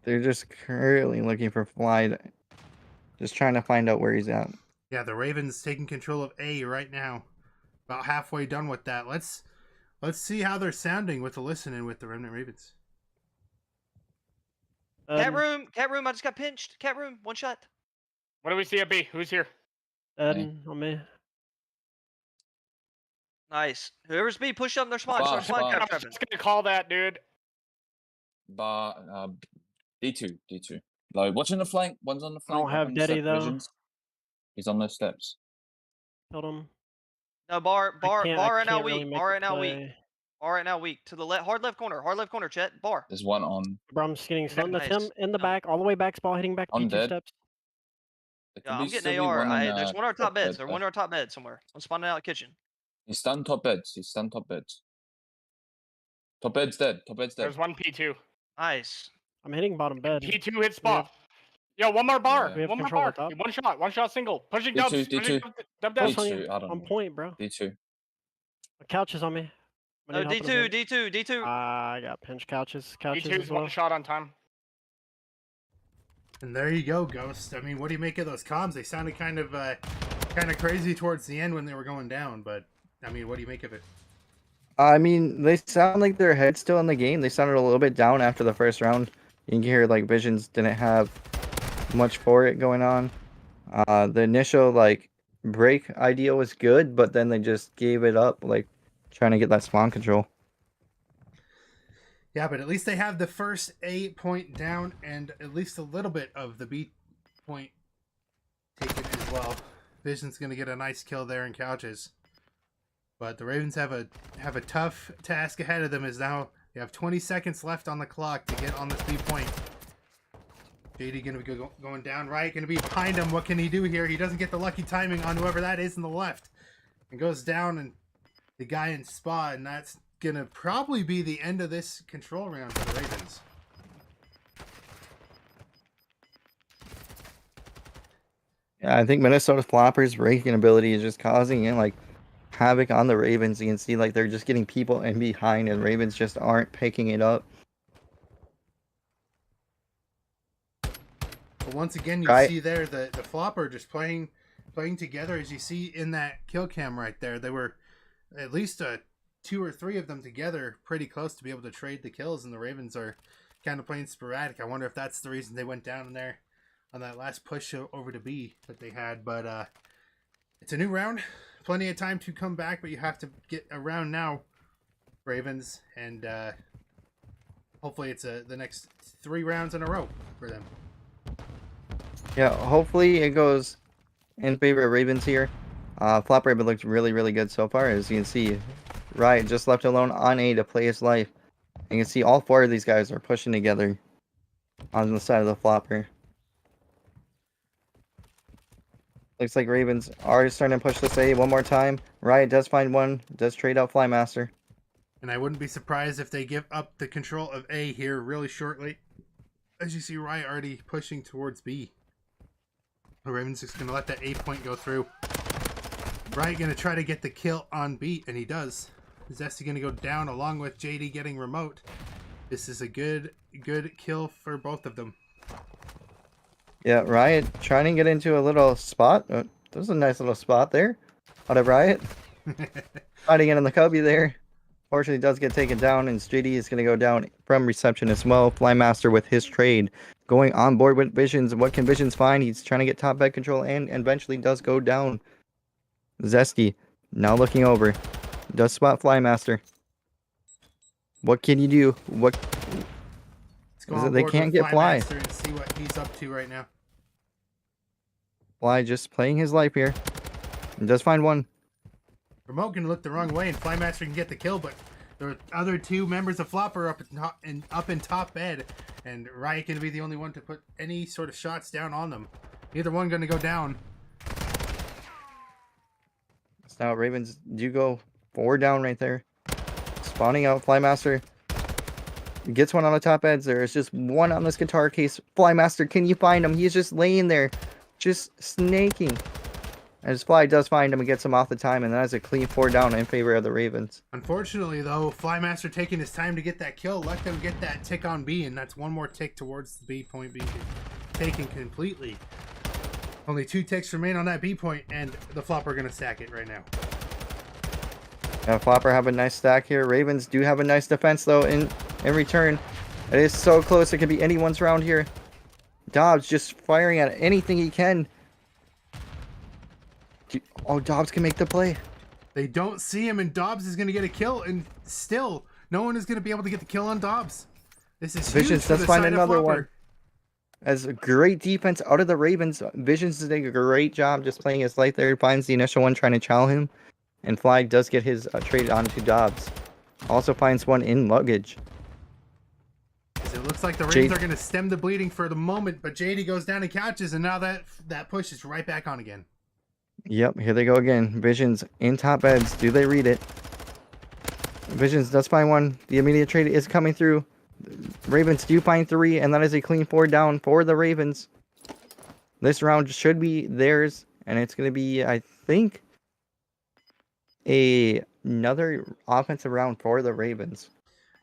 [SPEAKER 3] They're just currently looking for Fly, just trying to find out where he's at.
[SPEAKER 2] Yeah, the Ravens taking control of A right now. About halfway done with that. Let's see how they're sounding with the listening with the Remnant Ravens.
[SPEAKER 4] Cat room, I just got pinched. Cat room, 1 shot.
[SPEAKER 5] What do we see at B? Who's here?
[SPEAKER 6] On me.
[SPEAKER 4] Nice. Whoever's B, push on their spawn.
[SPEAKER 7] Boss,
[SPEAKER 4] Spawn
[SPEAKER 7] boss.
[SPEAKER 5] I'm
[SPEAKER 4] trapping.
[SPEAKER 5] just gonna call that, dude.
[SPEAKER 7] bar D2. Like watching the flank. One's on the
[SPEAKER 6] I don't
[SPEAKER 7] flank.
[SPEAKER 6] have
[SPEAKER 7] Behind the
[SPEAKER 6] Daddy,
[SPEAKER 7] step
[SPEAKER 6] though.
[SPEAKER 7] visions. He's on those steps.
[SPEAKER 6] Killed him.
[SPEAKER 4] No, bar
[SPEAKER 6] I
[SPEAKER 4] right now
[SPEAKER 6] can't really
[SPEAKER 4] weak.
[SPEAKER 6] make
[SPEAKER 4] Bar
[SPEAKER 6] the
[SPEAKER 4] right now weak.
[SPEAKER 6] play.
[SPEAKER 4] Bar right now weak. To the hard left corner, Chet. Bar.
[SPEAKER 7] There's one on.
[SPEAKER 6] Bro, I'm just getting stunned. That's
[SPEAKER 4] Nice.
[SPEAKER 6] him in the back, all the way back, ball hitting back
[SPEAKER 7] I'm
[SPEAKER 6] D2
[SPEAKER 7] dead.
[SPEAKER 6] steps.
[SPEAKER 7] There
[SPEAKER 4] Yeah,
[SPEAKER 7] could
[SPEAKER 4] I'm
[SPEAKER 7] be
[SPEAKER 4] getting
[SPEAKER 7] still be
[SPEAKER 4] AR.
[SPEAKER 7] one in
[SPEAKER 4] There's one on our top beds.
[SPEAKER 7] bed
[SPEAKER 4] There's one on our top bed somewhere. I'm spawning out kitchen.
[SPEAKER 7] He's stunned top beds. Top bed's dead.
[SPEAKER 5] There's one P2.
[SPEAKER 4] Nice.
[SPEAKER 6] I'm hitting bottom bed.
[SPEAKER 5] P2 hit spot. Yo, one more bar.
[SPEAKER 7] Yeah.
[SPEAKER 6] We have
[SPEAKER 5] One more
[SPEAKER 6] control
[SPEAKER 5] bar.
[SPEAKER 6] at top.
[SPEAKER 5] One shot single. Pushing
[SPEAKER 7] D2,
[SPEAKER 5] dubs.
[SPEAKER 7] D2.
[SPEAKER 5] Pushing dub
[SPEAKER 6] Pulse
[SPEAKER 5] dubs.
[SPEAKER 6] on
[SPEAKER 7] D2,
[SPEAKER 6] you.
[SPEAKER 7] I don't
[SPEAKER 6] On
[SPEAKER 7] know.
[SPEAKER 6] point, bro.
[SPEAKER 7] D2.
[SPEAKER 6] A couch is on me. I
[SPEAKER 4] No,
[SPEAKER 6] need help in a minute.
[SPEAKER 4] D2.
[SPEAKER 6] I got pinch couches
[SPEAKER 5] P2's
[SPEAKER 6] as well.
[SPEAKER 5] one shot on time.
[SPEAKER 2] And there you go, Ghost. I mean, what do you make of those comms? They sounded kind of crazy towards the end when they were going down, but I mean, what do you make of it?
[SPEAKER 3] I mean, they sound like their head's still in the game. They sounded a little bit down after the first round. You can hear like Visions didn't have much for it going on. The initial like break idea was good, but then they just gave it up, like trying to get that spawn control.
[SPEAKER 2] Yeah, but at least they have the first A point down and at least a little bit of the B point taken as well. Vision's going to get a nice kill there in couches. But the Ravens have a tough task ahead of them as now they have 20 seconds left on the clock to get on this B point. JD going to be going down right, going to be behind him. What can he do here? He doesn't get the lucky timing on whoever that is in the left. And goes down and the guy in spot, and that's going to probably be the end of this control round for the Ravens.
[SPEAKER 3] Yeah, I think Minnesota's Flopper's raking ability is just causing like havoc on the Ravens. You can see like they're just getting people in behind, and Ravens just aren't picking it up.
[SPEAKER 2] But once again, you
[SPEAKER 3] Right.
[SPEAKER 2] see there the Floppr just playing together, as you see in that kill cam right there. They were at least 2 or 3 of them together, pretty close to be able to trade the kills, and the Ravens are kind of playing sporadic. I wonder if that's the reason they went down in there on that last push over to B that they had. But it's a new round, plenty of time to come back, but you have to get around now, Ravens, and hopefully it's the next 3 rounds in a row for them.
[SPEAKER 3] Yeah, hopefully it goes in favor of Ravens here. Floppr looked really, really good so far. As you can see, Riot just left alone on A to play his life. And you can see all 4 of these guys are pushing together on the side of the Floppr. Looks like Ravens are starting to push this A one more time. Riot does find one, does trade out Flymaster.
[SPEAKER 2] And I wouldn't be surprised if they give up the control of A here really shortly. As you see, Riot already pushing towards B. The Ravens just going to let that A point go through. Riot going to try to get the kill on B, and he does. Zesty going to go down along with JD getting remote. This is a good kill for both of them.
[SPEAKER 3] Yeah, Riot trying to get into a little spot. There's a nice little spot there out of Riot. Fighting it in the cubby there. Fortunately, does get taken down, and JD is going to go down from reception as well. Flymaster with his trade going on board with Visions. What can Visions find? He's trying to get top bed control and eventually does go down. Zesty now looking over. Does spot Flymaster. What can you do? What?
[SPEAKER 2] Let's go
[SPEAKER 3] Is
[SPEAKER 2] on
[SPEAKER 3] it they
[SPEAKER 2] board
[SPEAKER 3] can't
[SPEAKER 2] with
[SPEAKER 3] get Fly.
[SPEAKER 2] Flymaster and see what he's up to right now.
[SPEAKER 3] Fly just playing his life here. And does find one.
[SPEAKER 2] Remote going to look the wrong way, and Flymaster can get the kill, but the other 2 members of Floppr are up in top bed, and Riot going to be the only one to put any sort of shots down on them. Neither one going to go down.
[SPEAKER 3] So now Ravens do go 4 down right there. Spawning out Flymaster. Gets one on the top edge. There is just one on this guitar case. Flymaster, can you find him? He's just laying there, just snaking. As Fly does find him and gets him off the time, and that is a clean 4 down in favor of the Ravens.
[SPEAKER 2] Unfortunately, though, Flymaster taking his time to get that kill, let them get that tick on B, and that's one more tick towards the B point being taken completely. Only 2 ticks remain on that B point, and the Floppr are going to stack it right now.
[SPEAKER 3] Yeah, Floppr have a nice stack here. Ravens do have a nice defense, though, in return. It is so close. It could be anyone's round here. Dobbs just firing at anything he can. Oh, Dobbs can make the play.
[SPEAKER 2] They don't see him, and Dobbs is going to get a kill, and still, no one is going to be able to get the kill on Dobbs. This is
[SPEAKER 3] Visions
[SPEAKER 2] huge for
[SPEAKER 3] does
[SPEAKER 2] the
[SPEAKER 3] find
[SPEAKER 2] side of
[SPEAKER 3] another
[SPEAKER 2] Floppr.
[SPEAKER 3] one. As a great defense out of the Ravens. Visions is doing a great job just playing his light there. Finds the initial one trying to chow him. And Fly does get his trade onto Dobbs. Also finds one in luggage.
[SPEAKER 2] It looks like the Ravens are going to stem the bleeding for the moment, but JD goes down and couches, and now that push is right back on again.
[SPEAKER 3] Yep, here they go again. Visions in top beds. Do they read it? Visions does find one. The immediate trade is coming through. Ravens do find 3, and that is a clean 4 down for the Ravens. This round should be theirs, and it's going to be, I think, another offensive round for the Ravens.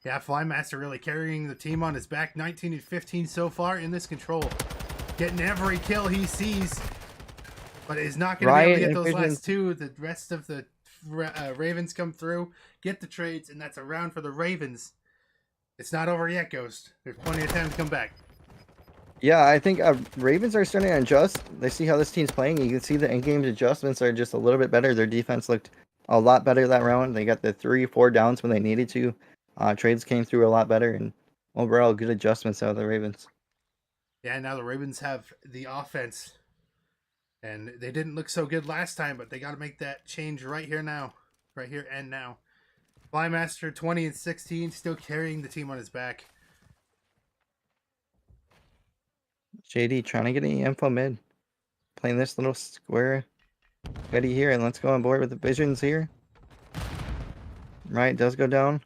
[SPEAKER 2] Yeah, Flymaster really carrying the team on his back. 19-15 so far in this control. Getting every kill he sees, but is not going to be able to get those last 2. The rest of the Ravens come through, get the trades, and that's a round for the Ravens. It's not over yet, Ghost. There's plenty of time to come back.
[SPEAKER 3] Yeah, I think Ravens are starting to adjust. They see how this team's playing. You can see the in-game adjustments are just a little bit better. Their defense looked a lot better that round. They got the 3-4 downs when they needed to. Trades came through a lot better, and overall good adjustments out of the Ravens.
[SPEAKER 2] Yeah, now the Ravens have the offense, and they didn't look so good last time, but they got to make that change right here now. Right here and now. Flymaster 20-16, still carrying the team on his back.
[SPEAKER 3] JD trying to get any info mid. Playing this little square. Ready here, and let's go on board with the Visions here. Right, does go down.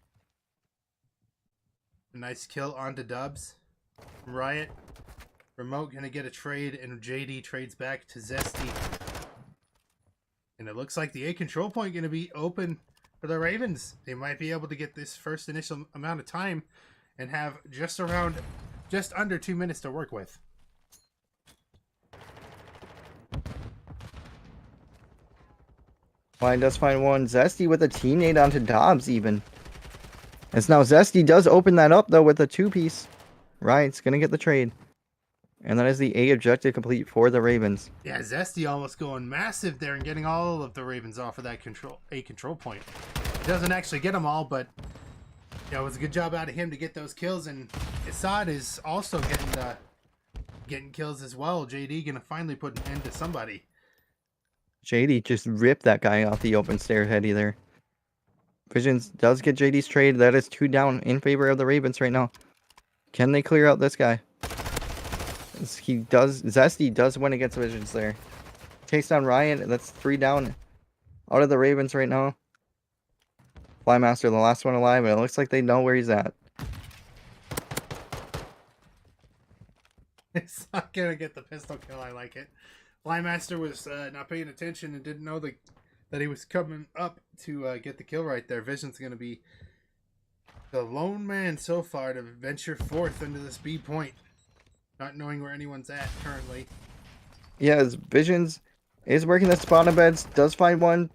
[SPEAKER 2] A nice kill onto Dubs. Riot. Remote going to get a trade, and JD trades back to Zesty. And it looks like the A control point going to be open for the Ravens. They might be able to get this first initial amount of time and have just under 2 minutes to work with.
[SPEAKER 3] Fly does find one. Zesty with a teammate onto Dobbs even. As now Zesty does open that up though with a 2-piece. Riot's gonna get the trade. And that is the A objective complete for the Ravens.
[SPEAKER 2] Yeah, Zesty almost going massive there and getting all of the Ravens off of that A control point. He doesn't actually get them all, but yeah, it was a good job out of him to get those kills. And Assad is also getting kills as well. JD gonna finally put an end to somebody.
[SPEAKER 3] JD just ripped that guy off the open stairheady there. Visions does get JD's trade. That is 2 down in favor of the Ravens right now. Can they clear out this guy? Zesty does win against Visions there. Takes down Ryan. That's 3 down out of the Ravens right now. Flymaster, the last one alive, and it looks like they know where he's at.
[SPEAKER 2] It's not gonna get the pistol kill. I like it. Flymaster was not paying attention and didn't know that he was coming up to get the kill right there. Vision's gonna be the lone man so far to venture forth into this B point, not knowing where anyone's at currently.
[SPEAKER 3] Yeah, as Visions is working the spot on beds, does find one.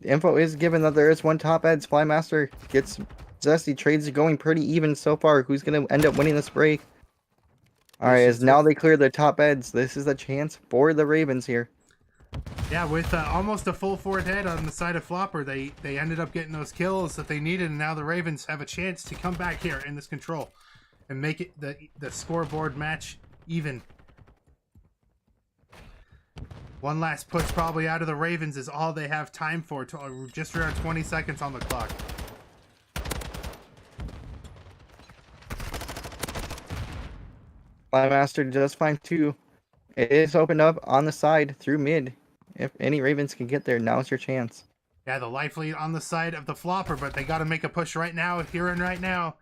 [SPEAKER 3] Info is given that there is one top beds. Flymaster gets Zesty. Trades are going pretty even so far. Who's going to end up winning this break? Alright, as now they clear their top beds. This is a chance for the Ravens here.
[SPEAKER 2] Yeah, with almost a full 4 head on the side of Floppr, they ended up getting those kills that they needed, and now the Ravens have a chance to come back here in this control and make it the scoreboard match even. One last push probably out of the Ravens is all they have time for. Just around 20 seconds on the clock.
[SPEAKER 3] Flymaster does find 2. It is opened up on the side through mid. If any Ravens can get there, now's your chance.
[SPEAKER 2] Yeah, the life lead on the side of the Floppr, but they got to make a push right now, here and right now.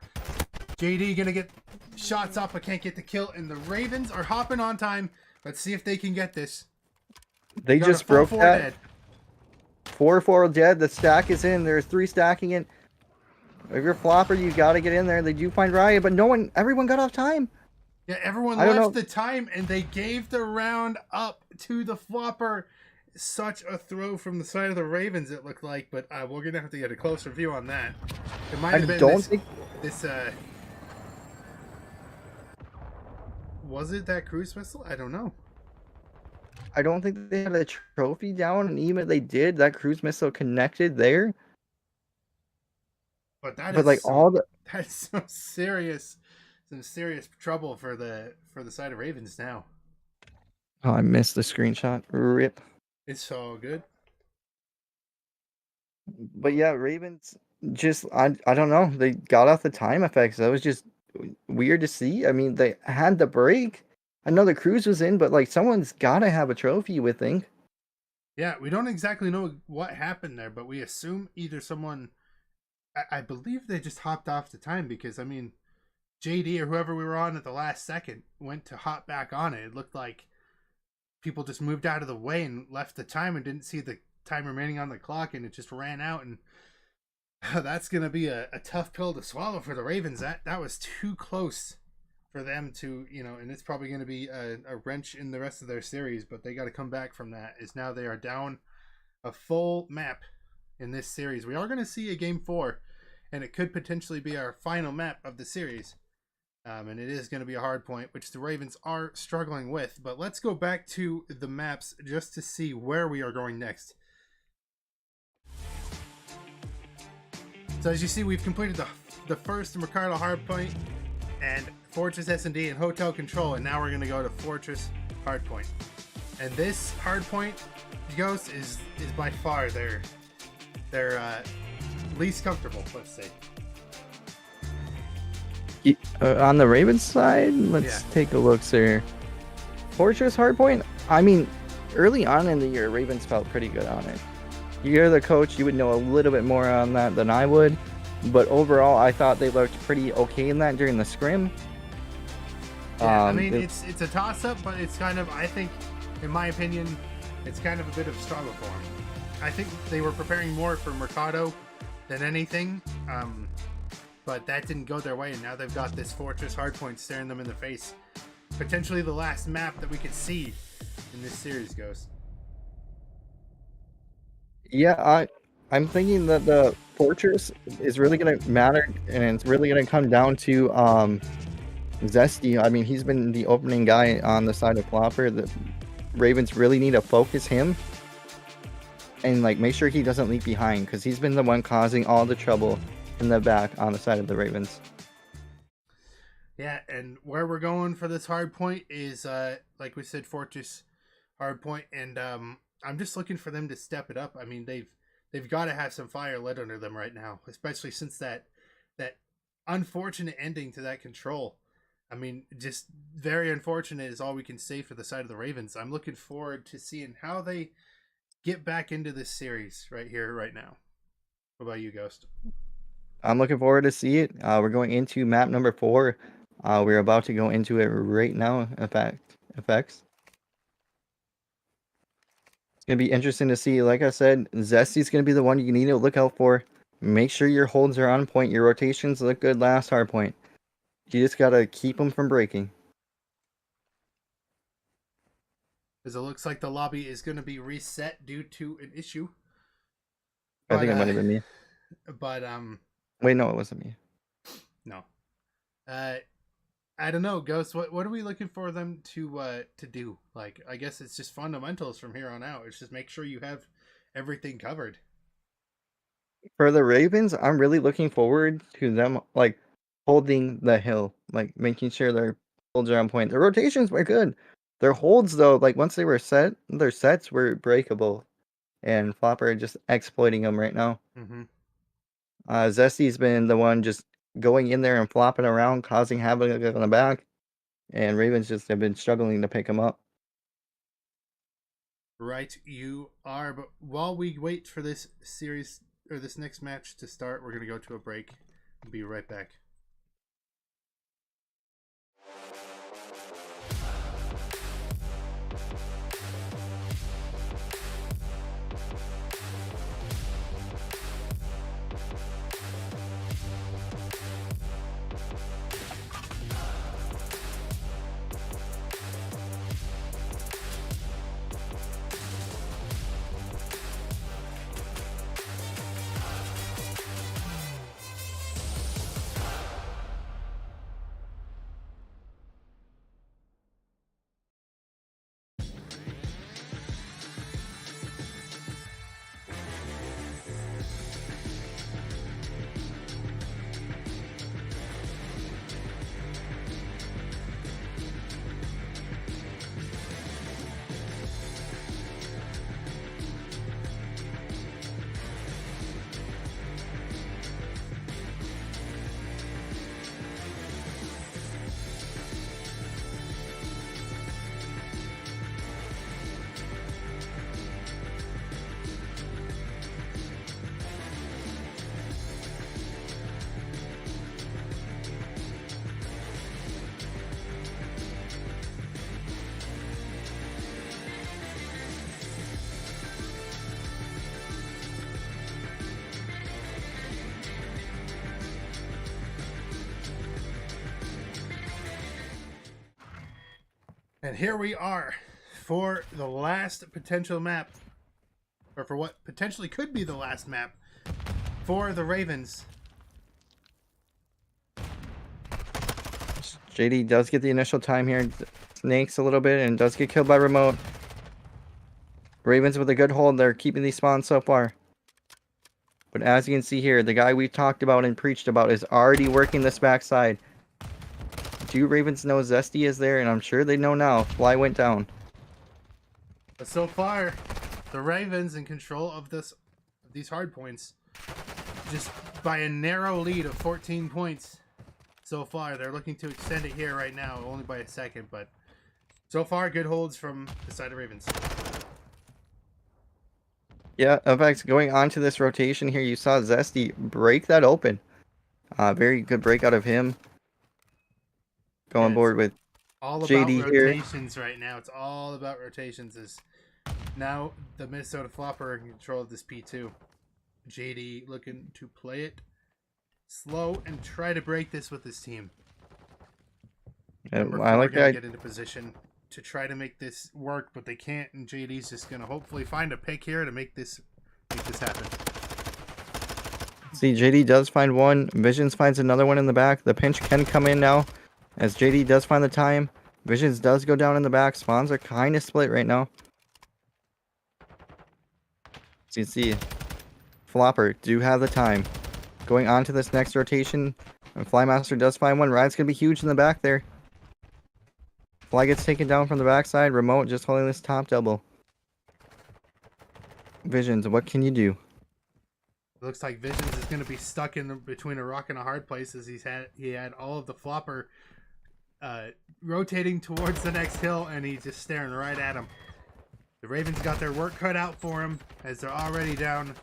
[SPEAKER 2] JD gonna get shots up, but can't get the kill, and the Ravens are hopping on time. Let's see if they can get this.
[SPEAKER 3] They
[SPEAKER 2] Got
[SPEAKER 3] just
[SPEAKER 2] a full
[SPEAKER 3] broke
[SPEAKER 2] 4
[SPEAKER 3] that.
[SPEAKER 2] dead.
[SPEAKER 3] 4-4 dead. The stack is in. There's 3 stacking it. If you're Floppr, you got to get in there. They do find Riot, but everyone got off time.
[SPEAKER 2] Yeah, everyone
[SPEAKER 3] I don't
[SPEAKER 2] left
[SPEAKER 3] know.
[SPEAKER 2] the time, and they gave the round up to the Floppr. Such a throw from the side of the Ravens, it looked like, but we're gonna have to get a closer view on that. It might
[SPEAKER 3] I
[SPEAKER 2] have been
[SPEAKER 3] don't think.
[SPEAKER 2] this. Was it that cruise missile? I don't know.
[SPEAKER 3] I don't think they had a trophy down, and even if they did, that cruise missile connected there.
[SPEAKER 2] But that
[SPEAKER 3] But
[SPEAKER 2] is
[SPEAKER 3] like
[SPEAKER 2] so,
[SPEAKER 3] all the
[SPEAKER 2] that's so serious. some serious trouble for the side of Ravens now.
[SPEAKER 3] Oh, I missed the screenshot. Rip.
[SPEAKER 2] It's all good.
[SPEAKER 3] But yeah, Ravens just I don't know. They got off the time effects. That was just weird to see. I mean, they had the break. I know the cruise was in, but like someone's got to have a trophy, you would think.
[SPEAKER 2] Yeah, we don't exactly know what happened there, but we assume either someone. I believe they just hopped off the time because I mean, JD or whoever we were on at the last second went to hop back on it. It looked like people just moved out of the way and left the time and didn't see the time remaining on the clock, and it just ran out. And that's going to be a tough pill to swallow for the Ravens. That was too close for them to, and it's probably going to be a wrench in the rest of their series, but they got to come back from that. Is now they are down a full map in this series. We are going to see a game 4, and it could potentially be our final map of the series. And it is going to be a hard point, which the Ravens are struggling with. But let's go back to the maps just to see where we are going next. So as you see, we've completed the first Mercado hardpoint and Fortress S&D and Hotel Control, and now we're going to go to Fortress hardpoint. And this hardpoint, Ghost, is by far their least comfortable, let's say.
[SPEAKER 3] On the Ravens side, let's take a look, sir. Fortress hardpoint. I mean, early on in the year, Ravens felt pretty good on it. You're the coach, you would know a little bit more on that than I would. But overall, I thought they looked pretty okay in that during the scrim.
[SPEAKER 2] Yeah, I mean, it's a toss-up, but it's kind of, I think, in my opinion, it's kind of a bit of a struggle for them. I think they were preparing more for Mercado than anything, but that didn't go their way, and now they've got this Fortress hardpoint staring them in the face. Potentially the last map that we could see in this series, Ghost.
[SPEAKER 3] Yeah, I'm thinking that the Fortress is really going to matter, and it's really going to come down to Zesty. I mean, he's been the opening guy on the side of Floppr. The Ravens really need to focus him and like make sure he doesn't leave behind, because he's been the one causing all the trouble in the back on the side of the Ravens.
[SPEAKER 2] Yeah, and where we're going for this hard point is, like we said, Fortress hard point, and I'm just looking for them to step it up. I mean, they've got to have some fire lit under them right now, especially since that unfortunate ending to that control. I mean, just very unfortunate is all we can say for the side of the Ravens. I'm looking forward to seeing how they get back into this series right here, right now. What about you, Ghost?
[SPEAKER 3] I'm looking forward to see it. We're going into map number 4. We're about to go into it right now. Effects. It's gonna be interesting to see. Like I said, Zesty's gonna be the one you need to look out for. Make sure your holds are on point. Your rotations look good last hard point. You just gotta keep them from breaking.
[SPEAKER 2] As it looks like the lobby is going to be reset due to an issue.
[SPEAKER 3] I think it might have been me.
[SPEAKER 2] But
[SPEAKER 3] Wait, no, it wasn't me.
[SPEAKER 2] no. I don't know, Ghost. What are we looking for them to do? Like, I guess it's just fundamentals from here on out. It's just make sure you have everything covered.
[SPEAKER 3] For the Ravens, I'm really looking forward to them like holding the hill, like making sure their holds are on point. Their rotations were good. Their holds, though, like once they were set, their sets were breakable, and Floppr just exploiting them right now.
[SPEAKER 2] Mm-hmm.
[SPEAKER 3] Zesty's been the one just going in there and flopping around, causing havoc on the back, and Ravens just have been struggling to pick him up.
[SPEAKER 2] Right, you are. But while we wait for this series or this next match to start, we're going to go to a break. We'll be right back. And here we are for the last potential map, or for what potentially could be the last map for the Ravens.
[SPEAKER 3] JD does get the initial time here, snakes a little bit, and does get killed by remote. Ravens with a good hold. They're keeping these spawns so far. But as you can see here, the guy we've talked about and preached about is already working this backside. Do Ravens know Zesty is there? And I'm sure they know now. Fly went down.
[SPEAKER 2] But so far, the Ravens in control of these hard points, just by a narrow lead of 14 points. So far, they're looking to extend it here right now, only by a second. But so far, good holds from the side of Ravens.
[SPEAKER 3] Yeah, in fact, going on to this rotation here, you saw Zesty break that open. Very good break out of him. Going board with
[SPEAKER 2] all about
[SPEAKER 3] JD here.
[SPEAKER 2] rotations right now. It's all about rotations. Is now the Minnesota Floppr are in control of this P2. JD looking to play it slow and try to break this with his team.
[SPEAKER 3] I like that.
[SPEAKER 2] Get into position to try to make this work, but they can't. And JD's just gonna hopefully find a pick here to make this happen.
[SPEAKER 3] See, JD does find one. Visions finds another one in the back. The pinch can come in now, as JD does find the time. Visions does go down in the back. Spawns are kind of split right now. So you see, Floppr do have the time. Going on to this next rotation, and Flymaster does find one. Ride's going to be huge in the back there. Fly gets taken down from the backside. Remote just holding this top double. Visions, what can you do?
[SPEAKER 2] It looks like Visions is going to be stuck in between a rock and a hard place, as he had all of the Floppr rotating towards the next hill, and he's just staring right at him. The Ravens got their work cut out for him, as they're already down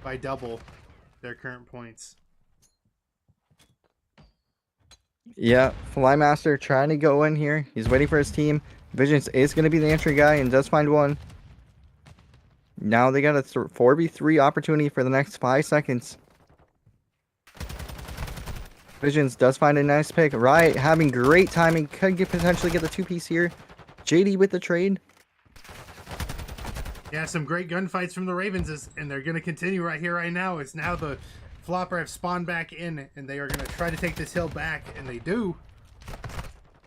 [SPEAKER 2] by double their current points.
[SPEAKER 3] Yeah, Flymaster trying to go in here. He's waiting for his team. Visions is going to be the entry guy and does find one. Now they got a 4v3 opportunity for the next 5 seconds. Visions does find a nice pick. Riot having great timing. Could potentially get the 2-piece here. JD with the trade.
[SPEAKER 2] Yeah, some great gunfights from the Ravens, and they're going to continue right here, right now. It's now the Floppr have spawned back in, and they are going to try to take this hill back, and they do.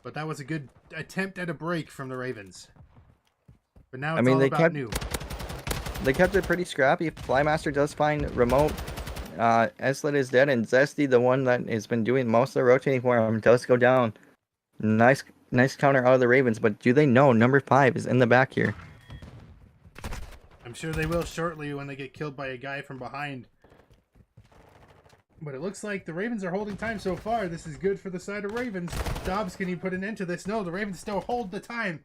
[SPEAKER 2] But that was a good attempt at a break from the Ravens. But now it's all about new.
[SPEAKER 3] They kept it pretty scrappy. Flymaster does find remote. Eslet is dead, and Zesty, the one that has been doing most of the rotating for him, does go down. Nice counter out of the Ravens, but do they know number 5 is in the back here?
[SPEAKER 2] I'm sure they will shortly when they get killed by a guy from behind. But it looks like the Ravens are holding time so far. This is good for the side of Ravens. Dobbs, can you put an end to this? No, the Ravens still hold the time.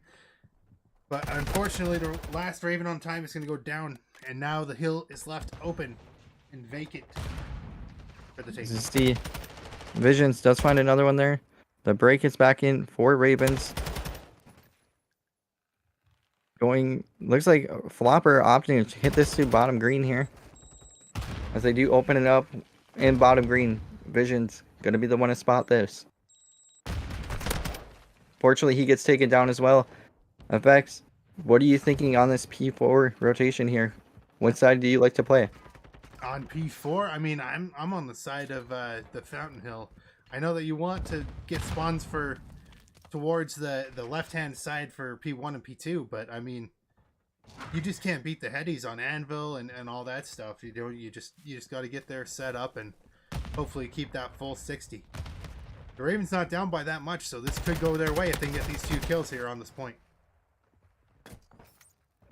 [SPEAKER 2] But unfortunately, the last Raven on time is going to go down. And now the hill is left open and vacant for the taking.
[SPEAKER 3] Zesty. Visions does find another one there. The break is back in for Ravens. Looks like Floppr opting to hit this to bottom green here. As they do open it up in bottom green. Visions going to be the one to spot this. Fortunately, he gets taken down as well. Effects, what are you thinking on this P4 rotation here? What side do you like to play?
[SPEAKER 2] On P4, I mean, I'm on the side of the Fountain Hill. I know that you want to get spawns towards the left-hand side for P1 and P2, but I mean, you just can't beat the headies on Anvil and all that stuff. You just got to get there, set up, and hopefully keep that full 60. The Ravens not down by that much, so this could go their way if they can get these 2 kills here on this point.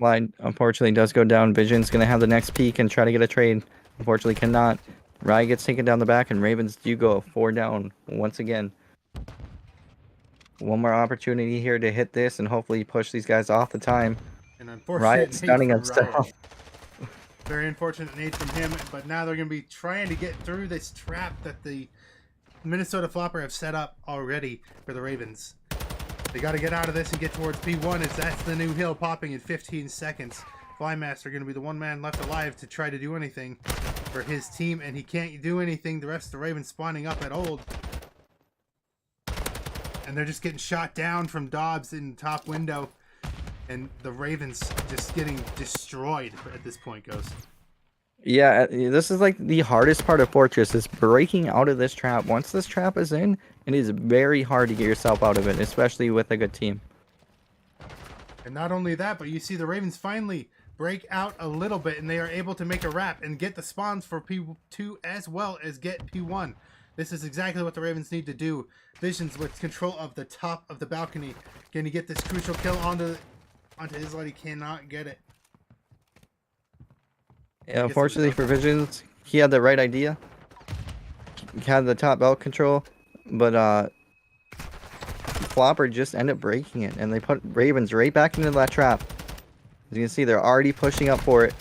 [SPEAKER 3] Line unfortunately does go down. Vision's going to have the next peek and try to get a trade. Unfortunately cannot. Rye gets taken down the back, and Ravens do go 4 down once again. One more opportunity here to hit this and hopefully push these guys off the time.
[SPEAKER 2] An unfortunate
[SPEAKER 3] Riot stunning himself.
[SPEAKER 2] Very unfortunate nade from him, but now they're going to be trying to get through this trap that the Minnesota Floppr have set up already for the Ravens. They got to get out of this and get towards P1, as that's the new hill popping in 15 seconds. Flymaster going to be the one man left alive to try to do anything for his team, and he can't do anything. The rest of the Ravens spawning up at old. and they're just getting shot down from Dobbs in the top window, and the Ravens just getting destroyed at this point, Ghost.
[SPEAKER 3] Yeah, this is like the hardest part of Fortress is breaking out of this trap. Once this trap is in, it is very hard to get yourself out of it, especially with a good team.
[SPEAKER 2] And not only that, but you see the Ravens finally break out a little bit, and they are able to make a wrap and get the spawns for P2 as well as get P1. This is exactly what the Ravens need to do. Visions with control of the top of the balcony. Can he get this crucial kill onto his light? He cannot get it.
[SPEAKER 3] Yeah, unfortunately for Visions, he had the right idea. He had the top belt control, but Floppr just ended up breaking it, and they put Ravens right back into that trap. As you can see, they're already pushing up for it,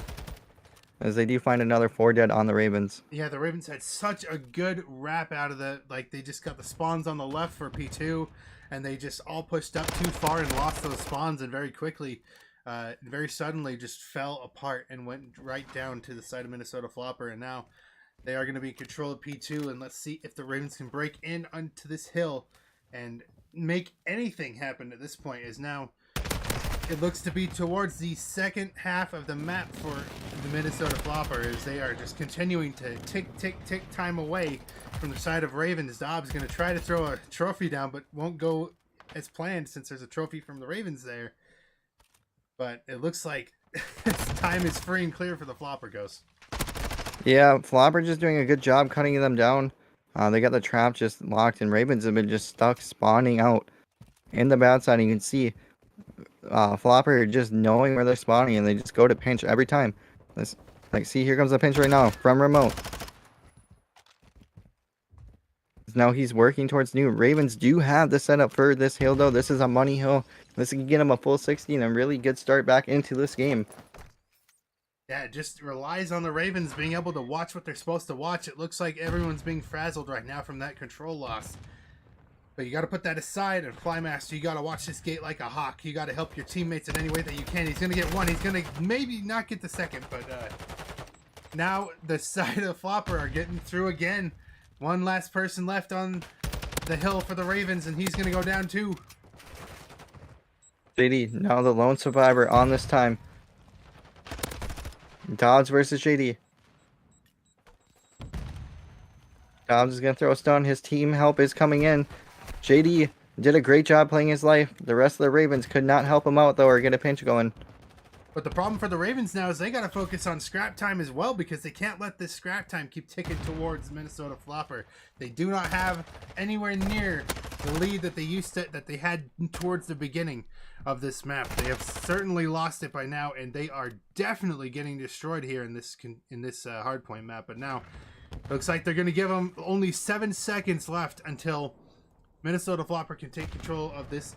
[SPEAKER 3] as they do find another 4 dead on the Ravens.
[SPEAKER 2] Yeah, the Ravens had such a good wrap out of the, like, they just got the spawns on the left for P2, and they just all pushed up too far and lost those spawns, and very quickly, very suddenly just fell apart and went right down to the side of Minnesota Floppr, and now they are going to be in control of P2, and let's see if the Ravens can break in onto this hill and make anything happen at this point. Is now it looks to be towards the second half of the map for the Minnesota Floppr, as they are just continuing to tick time away from the side of Ravens. Dobbs going to try to throw a trophy down, but won't go as planned since there's a trophy from the Ravens there. But it looks like time is free and clear for the Floppr, Ghost.
[SPEAKER 3] Yeah, Floppr just doing a good job cutting them down. They got the trap just locked, and Ravens have been just stuck spawning out in the bad side. You can see Floppr just knowing where they're spawning, and they just go to pinch every time. This, like, see, here comes the pinch right now from remote. Now he's working towards new. Ravens do have the setup for this hill, though. This is a money hill. This can get him a full 60 and a really good start back into this game.
[SPEAKER 2] Yeah, it just relies on the Ravens being able to watch what they're supposed to watch. It looks like everyone's being frazzled right now from that control loss. But you got to put that aside, and Flymaster, you got to watch this gate like a hawk. You got to help your teammates in any way that you can. He's going to get one. He's going to maybe not get the second, but now the side of Floppr are getting through again. One last person left on the hill for the Ravens, and he's going to go down too.
[SPEAKER 3] JD, now the lone survivor on this time. Dobbs versus JD. Dobbs is going to throw a stun. His team help is coming in. JD did a great job playing his life. The rest of the Ravens could not help him out, though, or get a pinch going.
[SPEAKER 2] But the problem for the Ravens now is they got to focus on scrap time as well, because they can't let this scrap time keep ticking towards Minnesota Floppr. They do not have anywhere near the lead that they had towards the beginning of this map. They have certainly lost it by now, and they are definitely getting destroyed here in this hardpoint map. But now looks like they're going to give them only 7 seconds left until Minnesota Floppr can take control of this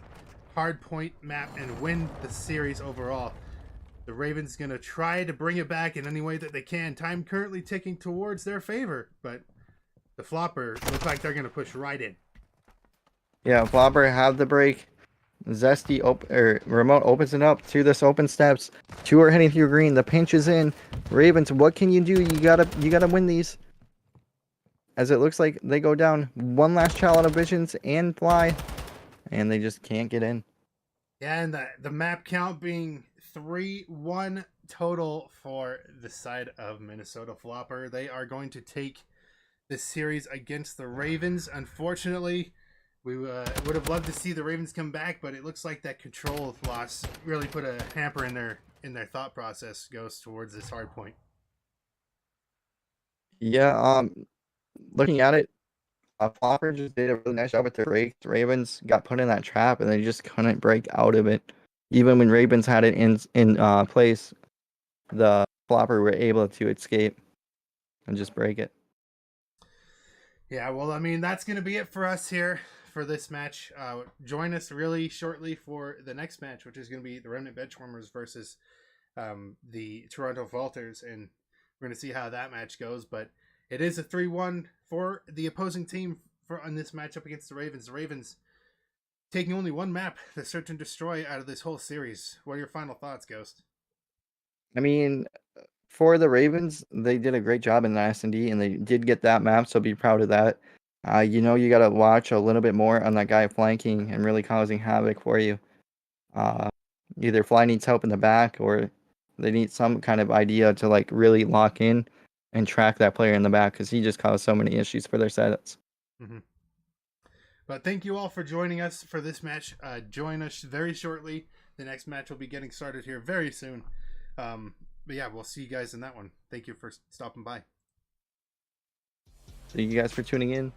[SPEAKER 2] hardpoint map and win the series overall. The Ravens going to try to bring it back in any way that they can. Time currently ticking towards their favor, but the Floppr look like they're going to push right in.
[SPEAKER 3] Yeah, Floppr have the break. Zesty remote opens it up to this open steps. 2 are heading through green. The pinch is in. Ravens, what can you do? You gotta win these. As it looks like they go down. One last shot out of Visions and Fly, and they just can't get in.
[SPEAKER 2] Yeah, and the map count being 3-1 total for the side of Minnesota Floppr. They are going to take this series against the Ravens. Unfortunately, we would have loved to see the Ravens come back, but it looks like that control loss really put a hamper in their thought process goes towards this hard point.
[SPEAKER 3] Yeah, looking at it, Floppr just did a really nice job with their break. The Ravens got put in that trap, and they just couldn't break out of it. Even when Ravens had it in place, the Floppr were able to escape and just break it.
[SPEAKER 2] Yeah, well, I mean, that's going to be it for us here for this match. Join us really shortly for the next match, which is going to be the Remnant Benchwarmers versus the Toronto Vaulters, and we're going to see how that match goes. But it is a 3-1 for the opposing team on this matchup against the Ravens. The Ravens taking only one map, the Search and Destroy, out of this whole series. What are your final thoughts, Ghost?
[SPEAKER 3] I mean, for the Ravens, they did a great job in the S&D, and they did get that map, so be proud of that. You know you gotta watch a little bit more on that guy flanking and really causing havoc for you. Either Fly needs help in the back or they need some kind of idea to like really lock in and track that player in the back because he just caused so many issues for their setups.
[SPEAKER 2] Mm-hmm. But thank you all for joining us for this match. Join us very shortly. The next match will be getting started here very soon. But yeah, we'll see you guys in that one. Thank you for stopping by.
[SPEAKER 3] Thank you guys for tuning in.